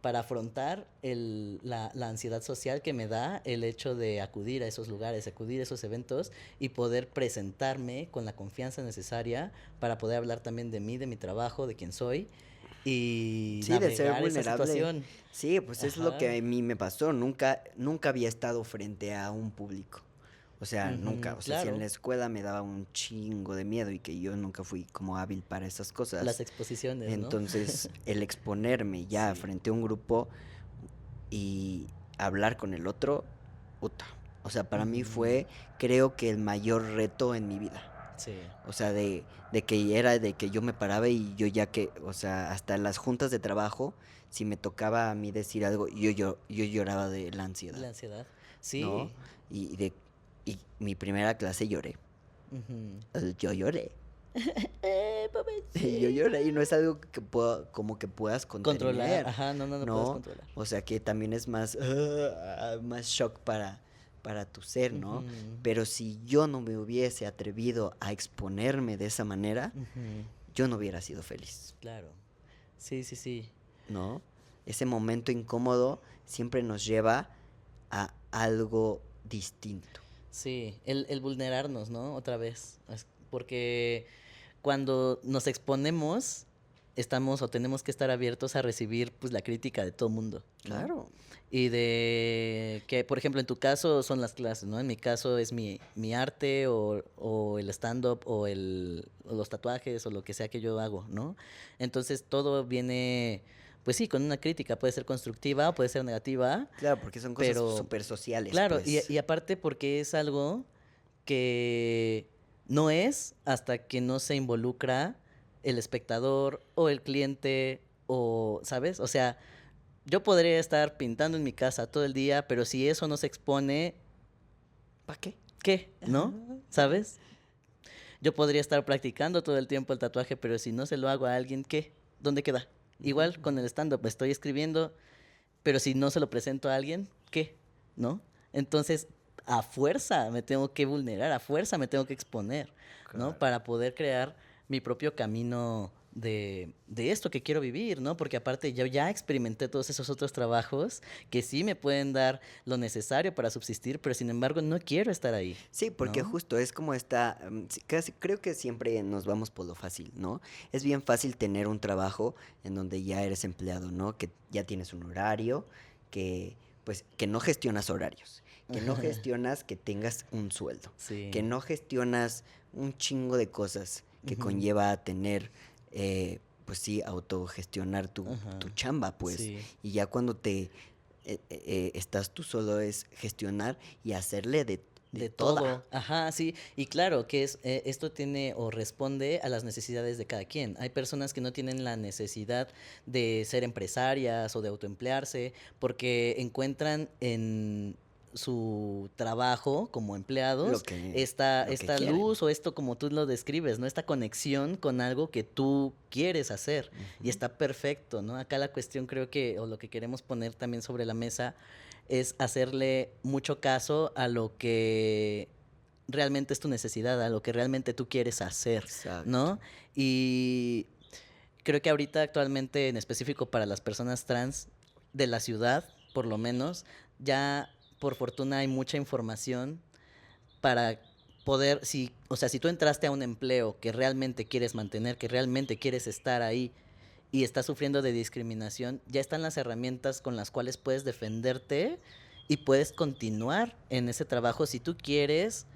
[SPEAKER 2] afrontar la ansiedad social que me da el hecho de acudir a esos lugares, acudir a esos eventos y poder presentarme con la confianza necesaria para poder hablar también de mí, de mi trabajo, de quién soy y
[SPEAKER 3] Sí, de ser
[SPEAKER 2] navegar esa
[SPEAKER 3] vulnerable.
[SPEAKER 2] situación.
[SPEAKER 3] Sí, pues es lo que
[SPEAKER 2] Ajá.
[SPEAKER 3] a mí me pasó. Nunca había estado frente a un público. O sea, nunca.
[SPEAKER 2] Ujú,
[SPEAKER 3] O sea, si en
[SPEAKER 2] claro,
[SPEAKER 3] la escuela me daba un chingo de miedo y que yo nunca fui como hábil para esas
[SPEAKER 2] las
[SPEAKER 3] cosas.
[SPEAKER 2] exposiciones, ¿no?
[SPEAKER 3] Entonces, el exponerme ya
[SPEAKER 2] Sí.
[SPEAKER 3] frente a un grupo y hablar con el otro, puta. O sea, para mí
[SPEAKER 2] Ujú,
[SPEAKER 3] fue, creo que el mayor reto en mi vida.
[SPEAKER 2] sí,
[SPEAKER 3] O sea, de que era de que yo me paraba y yo ya que, o sea, hasta en las juntas de trabajo, si me tocaba a mí decir algo, yo lloraba de la ansiedad,
[SPEAKER 2] la ansiedad.
[SPEAKER 3] ¿no?
[SPEAKER 2] Sí.
[SPEAKER 3] Y, de, y mi primera clase lloré.
[SPEAKER 2] Ujú.
[SPEAKER 3] Yo lloré. Yo lloré y no es
[SPEAKER 2] Pobrecito.
[SPEAKER 3] algo que como que puedas
[SPEAKER 2] Controlar,
[SPEAKER 3] contener,
[SPEAKER 2] ajá, no, no, no puedes
[SPEAKER 3] ¿no?
[SPEAKER 2] controlar.
[SPEAKER 3] O sea que también es más, más shock para tu ser, ¿no?
[SPEAKER 2] Ujú,
[SPEAKER 3] Pero si yo no me hubiese atrevido a exponerme de esa manera,
[SPEAKER 2] ujú,
[SPEAKER 3] yo no hubiera sido feliz,
[SPEAKER 2] claro. Sí, sí, sí.
[SPEAKER 3] ¿no? Ese momento incómodo siempre nos lleva a algo distinto.
[SPEAKER 2] Sí, el vulnerarnos, ¿no? Otra vez. Porque cuando nos exponemos, estamos o tenemos que estar abiertos a recibir pues la crítica de todo mundo, ¿no?
[SPEAKER 3] Claro,
[SPEAKER 2] Y de que, por ejemplo, en tu caso son las clases, ¿no? En mi caso es mi arte o el stand-up o los tatuajes o lo que sea que yo hago, ¿no? Entonces todo viene, pues sí, con una crítica, puede ser constructiva o puede ser negativa,
[SPEAKER 3] claro, porque son cosas
[SPEAKER 2] pero
[SPEAKER 3] súper sociales,
[SPEAKER 2] claro,
[SPEAKER 3] pues.
[SPEAKER 2] y aparte porque es algo que no es hasta que no se involucra el espectador o el cliente o, ¿sabes? O sea, yo podría estar pintando en mi casa todo el día, pero si eso no se expone,
[SPEAKER 3] ¿Para qué?
[SPEAKER 2] ¿qué?
[SPEAKER 3] Ajá.
[SPEAKER 2] ¿No? ¿Sabes? Yo podría estar practicando todo el tiempo el tatuaje, pero si no se lo hago a alguien, ¿qué? ¿Dónde queda?
[SPEAKER 3] Ujú,
[SPEAKER 2] Igual con el stand-up, estoy escribiendo, pero si no se lo presento a alguien, ¿qué? ¿No? Entonces, a fuerza me tengo que vulnerar, a fuerza me tengo que exponer, ¿no?
[SPEAKER 3] claro.
[SPEAKER 2] Para poder crear mi propio camino de esto que quiero vivir, ¿no? Porque aparte yo ya experimenté todos esos otros trabajos que sí me pueden dar lo necesario para subsistir, pero sin embargo no quiero estar ahí,
[SPEAKER 3] Sí, porque
[SPEAKER 2] ¿no?
[SPEAKER 3] justo es como esta, creo que siempre nos vamos por lo fácil, ¿no? Es bien fácil tener un trabajo en donde ya eres empleado, ¿no? Que ya tienes un horario, que pues que no gestionas horarios, que no gestionas que tengas un sueldo, que
[SPEAKER 2] Sí.
[SPEAKER 3] no gestionas un chingo de cosas que
[SPEAKER 2] Ujú.
[SPEAKER 3] conlleva a tener, pues sí, autogestionar tu
[SPEAKER 2] Ajá.
[SPEAKER 3] chamba, pues.
[SPEAKER 2] Sí.
[SPEAKER 3] Y ya cuando estás tú solo es gestionar y hacerle de
[SPEAKER 2] De
[SPEAKER 3] toda.
[SPEAKER 2] todo, ajá, sí, y claro que esto tiene o responde a las necesidades de cada quien. Hay personas que no tienen la necesidad de ser empresarias o de autoemplearse porque encuentran en su trabajo como empleados
[SPEAKER 3] Lo que
[SPEAKER 2] esta
[SPEAKER 3] quieren.
[SPEAKER 2] luz o esto como tú lo describes, ¿no? Esta conexión con algo que tú quieres hacer y
[SPEAKER 3] Ujú.
[SPEAKER 2] está perfecto, ¿no? Acá la cuestión creo que, o lo que queremos poner también sobre la mesa es hacerle mucho caso a lo que realmente es tu necesidad, a lo que realmente tú quieres hacer,
[SPEAKER 3] Exacto.
[SPEAKER 2] ¿no? Y creo que ahorita actualmente, en específico para las personas trans de la ciudad, por lo menos, ya por fortuna hay mucha información para poder, si, o sea, si tú entraste a un empleo que realmente quieres mantener, que realmente quieres estar ahí y estás sufriendo de discriminación, ya están las herramientas con las cuales puedes defenderte y puedes continuar en ese trabajo si tú quieres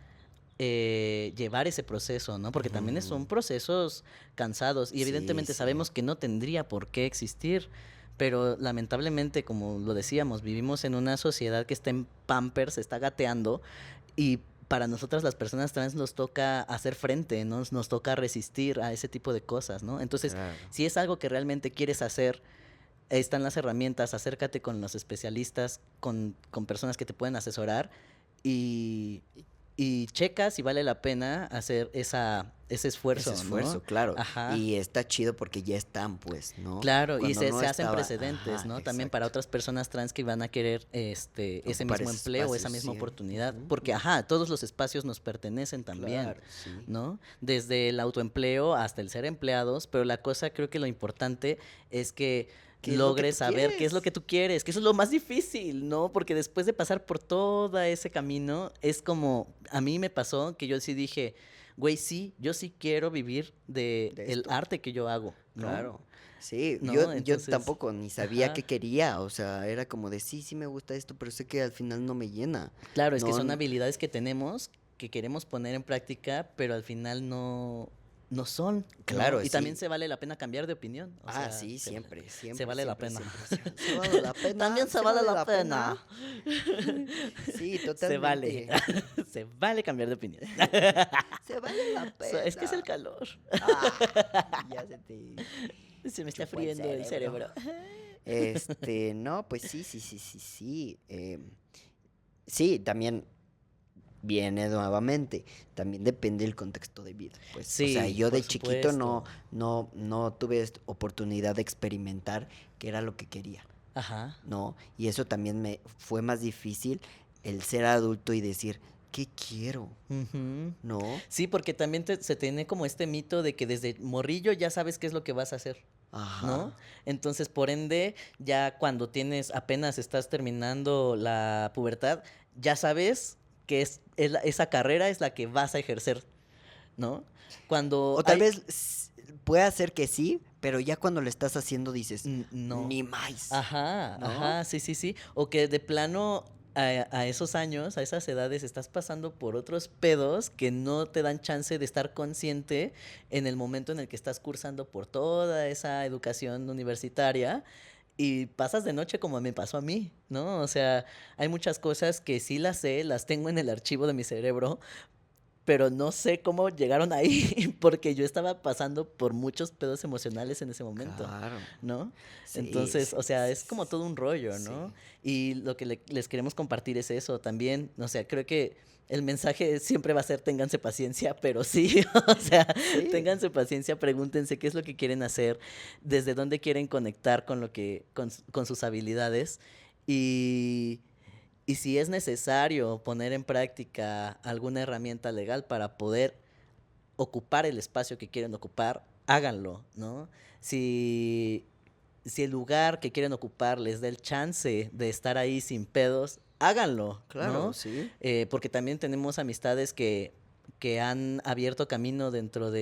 [SPEAKER 2] llevar ese proceso, ¿no? Porque también son
[SPEAKER 3] Ujú.
[SPEAKER 2] procesos cansados y
[SPEAKER 3] Sí,
[SPEAKER 2] evidentemente
[SPEAKER 3] sí.
[SPEAKER 2] sabemos que no tendría por qué existir, pero lamentablemente, como lo decíamos, vivimos en una sociedad que está en pampers, está gateando y para nosotras las personas trans nos toca hacer frente, nos toca resistir a ese tipo de cosas, ¿no? Entonces,
[SPEAKER 3] Claro.
[SPEAKER 2] si es algo que realmente quieres hacer, están las herramientas, acércate con los especialistas, con personas que te pueden asesorar y, y checa si vale la pena hacer ese esfuerzo,
[SPEAKER 3] Ese esfuerzo,
[SPEAKER 2] ¿no?
[SPEAKER 3] claro.
[SPEAKER 2] Ajá.
[SPEAKER 3] Y está chido porque ya están, pues, ¿no?
[SPEAKER 2] Claro, y
[SPEAKER 3] Cuando
[SPEAKER 2] se
[SPEAKER 3] no
[SPEAKER 2] hacen
[SPEAKER 3] estaba-
[SPEAKER 2] precedentes,
[SPEAKER 3] Ajá,
[SPEAKER 2] ¿no? También para
[SPEAKER 3] exacto.
[SPEAKER 2] otras personas trans que van a querer ese
[SPEAKER 3] Ocupar
[SPEAKER 2] mismo
[SPEAKER 3] ese
[SPEAKER 2] empleo, esa
[SPEAKER 3] espacio,
[SPEAKER 2] misma
[SPEAKER 3] sí.
[SPEAKER 2] oportunidad,
[SPEAKER 3] Ujú,
[SPEAKER 2] porque,
[SPEAKER 3] ujú.
[SPEAKER 2] ajá, todos los espacios nos pertenecen también,
[SPEAKER 3] Claro, sí.
[SPEAKER 2] ¿no? Desde el autoempleo hasta el ser empleados, pero la cosa, creo que lo importante es que
[SPEAKER 3] ¿Qué es lo que
[SPEAKER 2] logres
[SPEAKER 3] tú
[SPEAKER 2] saber qué es lo que
[SPEAKER 3] quieres?
[SPEAKER 2] tú quieres, que eso es lo más difícil, ¿no? Porque después de pasar por todo ese camino, es como, a mí me pasó que yo sí dije, güey, sí, yo sí quiero vivir de
[SPEAKER 3] De
[SPEAKER 2] el
[SPEAKER 3] esto.
[SPEAKER 2] arte que yo hago, ¿no?
[SPEAKER 3] Claro. Sí,
[SPEAKER 2] ¿No?
[SPEAKER 3] yo
[SPEAKER 2] Entonces,
[SPEAKER 3] tampoco ni sabía qué
[SPEAKER 2] ajá.
[SPEAKER 3] quería, o sea, era como de sí, sí me gusta esto, pero sé que al final no me llena.
[SPEAKER 2] Claro, es que
[SPEAKER 3] No,
[SPEAKER 2] son habilidades que tenemos, que queremos poner en práctica, pero al final no son, ¿no?
[SPEAKER 3] claro,
[SPEAKER 2] Y también
[SPEAKER 3] sí.
[SPEAKER 2] se vale la pena cambiar de opinión, o
[SPEAKER 3] Ah,
[SPEAKER 2] sea,
[SPEAKER 3] sí,
[SPEAKER 2] se,
[SPEAKER 3] siempre,
[SPEAKER 2] se
[SPEAKER 3] siempre,
[SPEAKER 2] vale la
[SPEAKER 3] siempre,
[SPEAKER 2] pena.
[SPEAKER 3] siempre, siempre. ¿Se vale la
[SPEAKER 2] También
[SPEAKER 3] pena?
[SPEAKER 2] se
[SPEAKER 3] ¿Se
[SPEAKER 2] vale
[SPEAKER 3] vale
[SPEAKER 2] la
[SPEAKER 3] la
[SPEAKER 2] pena.
[SPEAKER 3] pena? Sí,
[SPEAKER 2] Se vale.
[SPEAKER 3] totalmente.
[SPEAKER 2] Se vale cambiar de opinión.
[SPEAKER 3] Se vale la
[SPEAKER 2] Es que es el
[SPEAKER 3] pena.
[SPEAKER 2] calor.
[SPEAKER 3] Ya se te
[SPEAKER 2] Se me está
[SPEAKER 3] chupó el
[SPEAKER 2] friendo el cerebro.
[SPEAKER 3] No, pues sí, sí, sí, sí, sí. Sí, también viene nuevamente. También depende del contexto de vida. Pues, o sea,
[SPEAKER 2] Sí,
[SPEAKER 3] yo
[SPEAKER 2] por
[SPEAKER 3] de chiquito
[SPEAKER 2] supuesto.
[SPEAKER 3] no tuve oportunidad de experimentar qué era lo que quería,
[SPEAKER 2] Ajá.
[SPEAKER 3] ¿no? Y eso también me fue más difícil el ser adulto y decir, ¿qué quiero?
[SPEAKER 2] Ujú.
[SPEAKER 3] ¿No?
[SPEAKER 2] Sí, porque también se tiene como este mito de que desde morrillo ya sabes qué es lo que vas a hacer. ¿No?
[SPEAKER 3] Ajá.
[SPEAKER 2] Entonces, por ende, ya cuando apenas estás terminando la pubertad, ya sabes que esa carrera es la que vas a ejercer, ¿no? Cuando
[SPEAKER 3] O tal
[SPEAKER 2] hay,
[SPEAKER 3] vez puede ser que sí, pero ya cuando lo estás haciendo dices,
[SPEAKER 2] no.
[SPEAKER 3] ni más,
[SPEAKER 2] Ajá,
[SPEAKER 3] ¿no?
[SPEAKER 2] ajá, sí, sí, sí. O que de plano a esos años, a esas edades, estás pasando por otros pedos que no te dan chance de estar consciente en el momento en el que estás cursando por toda esa educación universitaria y pasas de noche como me pasó a mí, ¿no? O sea, hay muchas cosas que sí las sé, las tengo en el archivo de mi cerebro, pero no sé cómo llegaron ahí porque yo estaba pasando por muchos pedos emocionales en ese momento,
[SPEAKER 3] Claro.
[SPEAKER 2] ¿no?
[SPEAKER 3] Sí,
[SPEAKER 2] Entonces, o
[SPEAKER 3] sí,
[SPEAKER 2] sea,
[SPEAKER 3] sí,
[SPEAKER 2] es como todo un rollo, ¿no?
[SPEAKER 3] sí.
[SPEAKER 2] Y lo que les queremos compartir es eso también, o sea, creo que el mensaje siempre va a ser ténganse paciencia, pero sí, o sea,
[SPEAKER 3] Sí.
[SPEAKER 2] ténganse paciencia, pregúntense qué es lo que quieren hacer, desde dónde quieren conectar con con sus habilidades y y si es necesario poner en práctica alguna herramienta legal para poder ocupar el espacio que quieren ocupar, háganlo, ¿no? Si, si el lugar que quieren ocupar les da el chance de estar ahí sin pedos, háganlo,
[SPEAKER 3] Claro,
[SPEAKER 2] ¿no?
[SPEAKER 3] sí.
[SPEAKER 2] Porque también tenemos amistades que han abierto camino dentro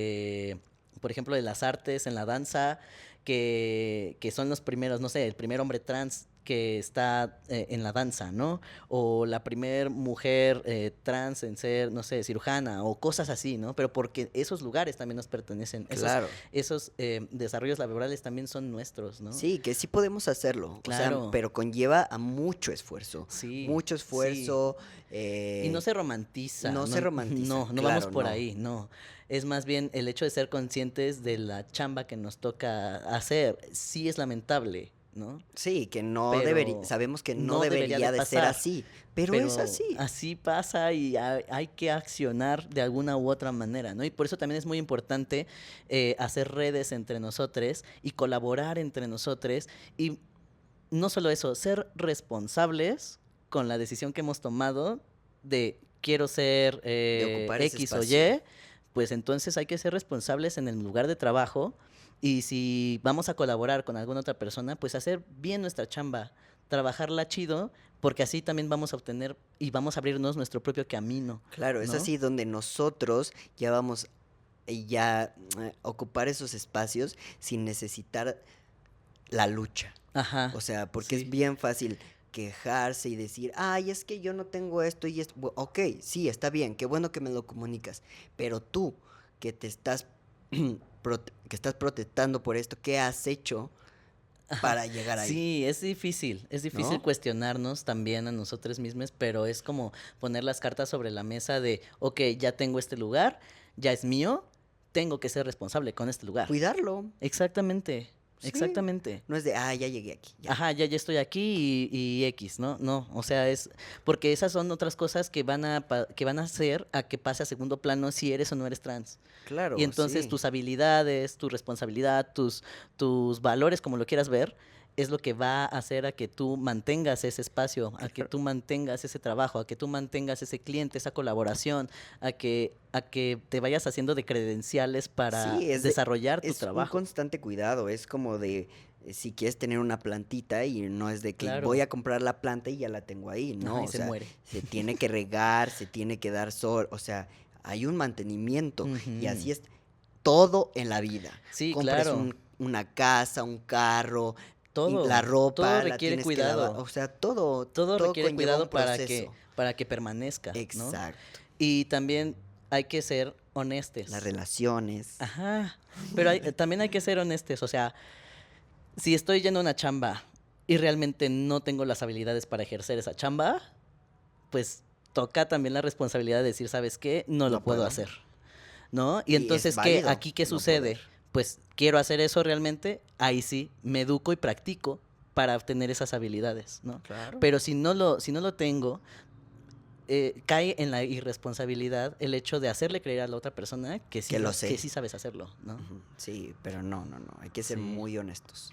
[SPEAKER 2] por ejemplo, de las artes, en la danza, que son los primeros, no sé, el primer hombre trans que está en la danza, ¿no? O la primer mujer trans en ser, no sé, cirujana o cosas así, ¿no? Pero porque esos lugares también nos pertenecen,
[SPEAKER 3] Claro.
[SPEAKER 2] esos desarrollos laborales también son nuestros, ¿no?
[SPEAKER 3] Sí, que sí podemos hacerlo. O sea,
[SPEAKER 2] Claro,
[SPEAKER 3] pero conlleva a mucho esfuerzo.
[SPEAKER 2] sí,
[SPEAKER 3] Mucho
[SPEAKER 2] sí.
[SPEAKER 3] esfuerzo.
[SPEAKER 2] Y no se romantiza,
[SPEAKER 3] No se romantiza.
[SPEAKER 2] no vamos
[SPEAKER 3] Claro,
[SPEAKER 2] por
[SPEAKER 3] no.
[SPEAKER 2] ahí, no. Es más bien el hecho de ser conscientes de la chamba que nos toca hacer. Sí es lamentable, ¿no?
[SPEAKER 3] Sí, que no debería,
[SPEAKER 2] Pero
[SPEAKER 3] sabemos que no
[SPEAKER 2] no debería de
[SPEAKER 3] debería de ser
[SPEAKER 2] pasar.
[SPEAKER 3] así, pero es
[SPEAKER 2] Pero
[SPEAKER 3] así.
[SPEAKER 2] así pasa y hay que accionar de alguna u otra manera, ¿no? Y por eso también es muy importante hacer redes entre nosotros y colaborar entre nosotros. Y no solo eso, ser responsables con la decisión que hemos tomado de quiero ser
[SPEAKER 3] De ocupar ese
[SPEAKER 2] X o
[SPEAKER 3] espacio.
[SPEAKER 2] Y, pues entonces hay que ser responsables en el lugar de trabajo y si vamos a colaborar con alguna otra persona, pues hacer bien nuestra chamba, trabajarla chido, porque así también vamos a obtener y vamos a abrirnos nuestro propio camino,
[SPEAKER 3] Claro, es
[SPEAKER 2] ¿no?
[SPEAKER 3] así donde nosotros ya vamos ya ocupar esos espacios sin necesitar la lucha.
[SPEAKER 2] Ajá,
[SPEAKER 3] O sea, porque es
[SPEAKER 2] sí.
[SPEAKER 3] bien fácil quejarse y decir, ay, es que yo no tengo esto y esto. Ok, sí, está bien, qué bueno que me lo comunicas, pero tú que te estás, que estás protestando por esto, ¿qué has hecho para llegar ahí?
[SPEAKER 2] Sí, es difícil
[SPEAKER 3] ¿No?
[SPEAKER 2] cuestionarnos también a nosotros mismos, pero es como poner las cartas sobre la mesa de, ok, ya tengo este lugar, ya es mío, tengo que ser responsable con este lugar.
[SPEAKER 3] Cuidarlo.
[SPEAKER 2] Exactamente.
[SPEAKER 3] Sí.
[SPEAKER 2] exactamente.
[SPEAKER 3] No es de, ya llegué aquí. Ya.
[SPEAKER 2] Ajá, ya estoy aquí y X, ¿no? No, o sea, es porque esas son otras cosas que que van a hacer a que pase a segundo plano si eres o no eres trans.
[SPEAKER 3] Claro,
[SPEAKER 2] Y entonces
[SPEAKER 3] sí.
[SPEAKER 2] tus habilidades, tu responsabilidad, tus valores, como lo quieras ver, es lo que va a hacer a que tú mantengas ese espacio, a que tú mantengas ese trabajo, a que tú mantengas ese cliente, esa colaboración, a que te vayas haciendo de credenciales para
[SPEAKER 3] Sí,
[SPEAKER 2] desarrollar tu
[SPEAKER 3] es un
[SPEAKER 2] trabajo.
[SPEAKER 3] constante cuidado, es como de si quieres tener una plantita y no es de que
[SPEAKER 2] Claro.
[SPEAKER 3] voy a comprar la planta y ya la tengo ahí, no,
[SPEAKER 2] Ajá, y
[SPEAKER 3] o
[SPEAKER 2] se
[SPEAKER 3] sea,
[SPEAKER 2] muere.
[SPEAKER 3] se tiene que regar, se tiene que dar sol, o sea, hay un mantenimiento y
[SPEAKER 2] Ujú.
[SPEAKER 3] así es todo en la vida.
[SPEAKER 2] Sí,
[SPEAKER 3] Compres
[SPEAKER 2] claro.
[SPEAKER 3] una casa, un carro, y la
[SPEAKER 2] Todo
[SPEAKER 3] ropa la
[SPEAKER 2] requiere
[SPEAKER 3] tienes que lavar,
[SPEAKER 2] cuidado.
[SPEAKER 3] o sea, todo
[SPEAKER 2] Todo requiere
[SPEAKER 3] conlleva un
[SPEAKER 2] cuidado
[SPEAKER 3] proceso.
[SPEAKER 2] para que permanezca, ¿no?
[SPEAKER 3] Exacto.
[SPEAKER 2] Y también hay que ser honestos.
[SPEAKER 3] Las relaciones.
[SPEAKER 2] Ajá. Pero también hay que ser honestos. O sea, si estoy yendo a una chamba y realmente no tengo las habilidades para ejercer esa chamba, pues toca también la responsabilidad de decir, ¿sabes qué? No lo
[SPEAKER 3] No
[SPEAKER 2] puedo
[SPEAKER 3] puedo.
[SPEAKER 2] hacer. ¿No? Y
[SPEAKER 3] Y es
[SPEAKER 2] entonces,
[SPEAKER 3] válido
[SPEAKER 2] ¿Aquí qué
[SPEAKER 3] no
[SPEAKER 2] sucede?
[SPEAKER 3] poder.
[SPEAKER 2] Pues quiero hacer eso realmente, ahí sí, me educo y practico para obtener esas habilidades, ¿no?
[SPEAKER 3] Claro.
[SPEAKER 2] Pero si no lo tengo, cae en la irresponsabilidad el hecho de hacerle creer a la otra persona que sí,
[SPEAKER 3] Que lo sé.
[SPEAKER 2] que sí sabes hacerlo, ¿no?
[SPEAKER 3] Ujú, sí, pero no, hay que ser
[SPEAKER 2] Sí.
[SPEAKER 3] muy honestos.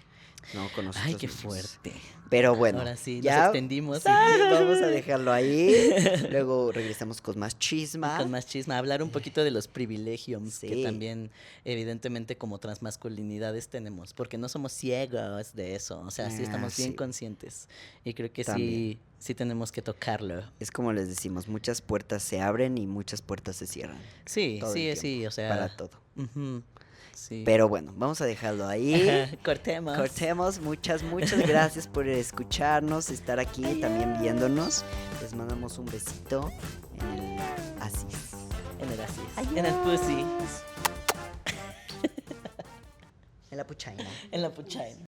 [SPEAKER 3] No, con nosotros
[SPEAKER 2] Ay, qué
[SPEAKER 3] mismos.
[SPEAKER 2] fuerte.
[SPEAKER 3] Pero bueno,
[SPEAKER 2] Ahora sí, nos
[SPEAKER 3] ya
[SPEAKER 2] extendimos.
[SPEAKER 3] sí, vamos a dejarlo ahí. Luego regresamos con más chisma.
[SPEAKER 2] Con más chisma, hablar un poquito de los privilegios que
[SPEAKER 3] Sí.
[SPEAKER 2] también, evidentemente, como transmasculinidades tenemos, porque no somos ciegos de eso, o sea, sí estamos bien
[SPEAKER 3] sí.
[SPEAKER 2] conscientes y creo que
[SPEAKER 3] También.
[SPEAKER 2] sí tenemos que tocarlo.
[SPEAKER 3] Es como les decimos, muchas puertas se abren y muchas puertas se cierran.
[SPEAKER 2] Sí,
[SPEAKER 3] Todo el
[SPEAKER 2] sí,
[SPEAKER 3] tiempo,
[SPEAKER 2] o sea.
[SPEAKER 3] para todo.
[SPEAKER 2] Ujú, sí.
[SPEAKER 3] Pero bueno, vamos a dejarlo ahí.
[SPEAKER 2] Cortemos.
[SPEAKER 3] Cortemos, muchas gracias por escucharnos, estar aquí también viéndonos. Les mandamos un besito en el Asis.
[SPEAKER 2] En el Asis. En el Pussy.
[SPEAKER 3] En la puchaina.
[SPEAKER 2] En la puchaina.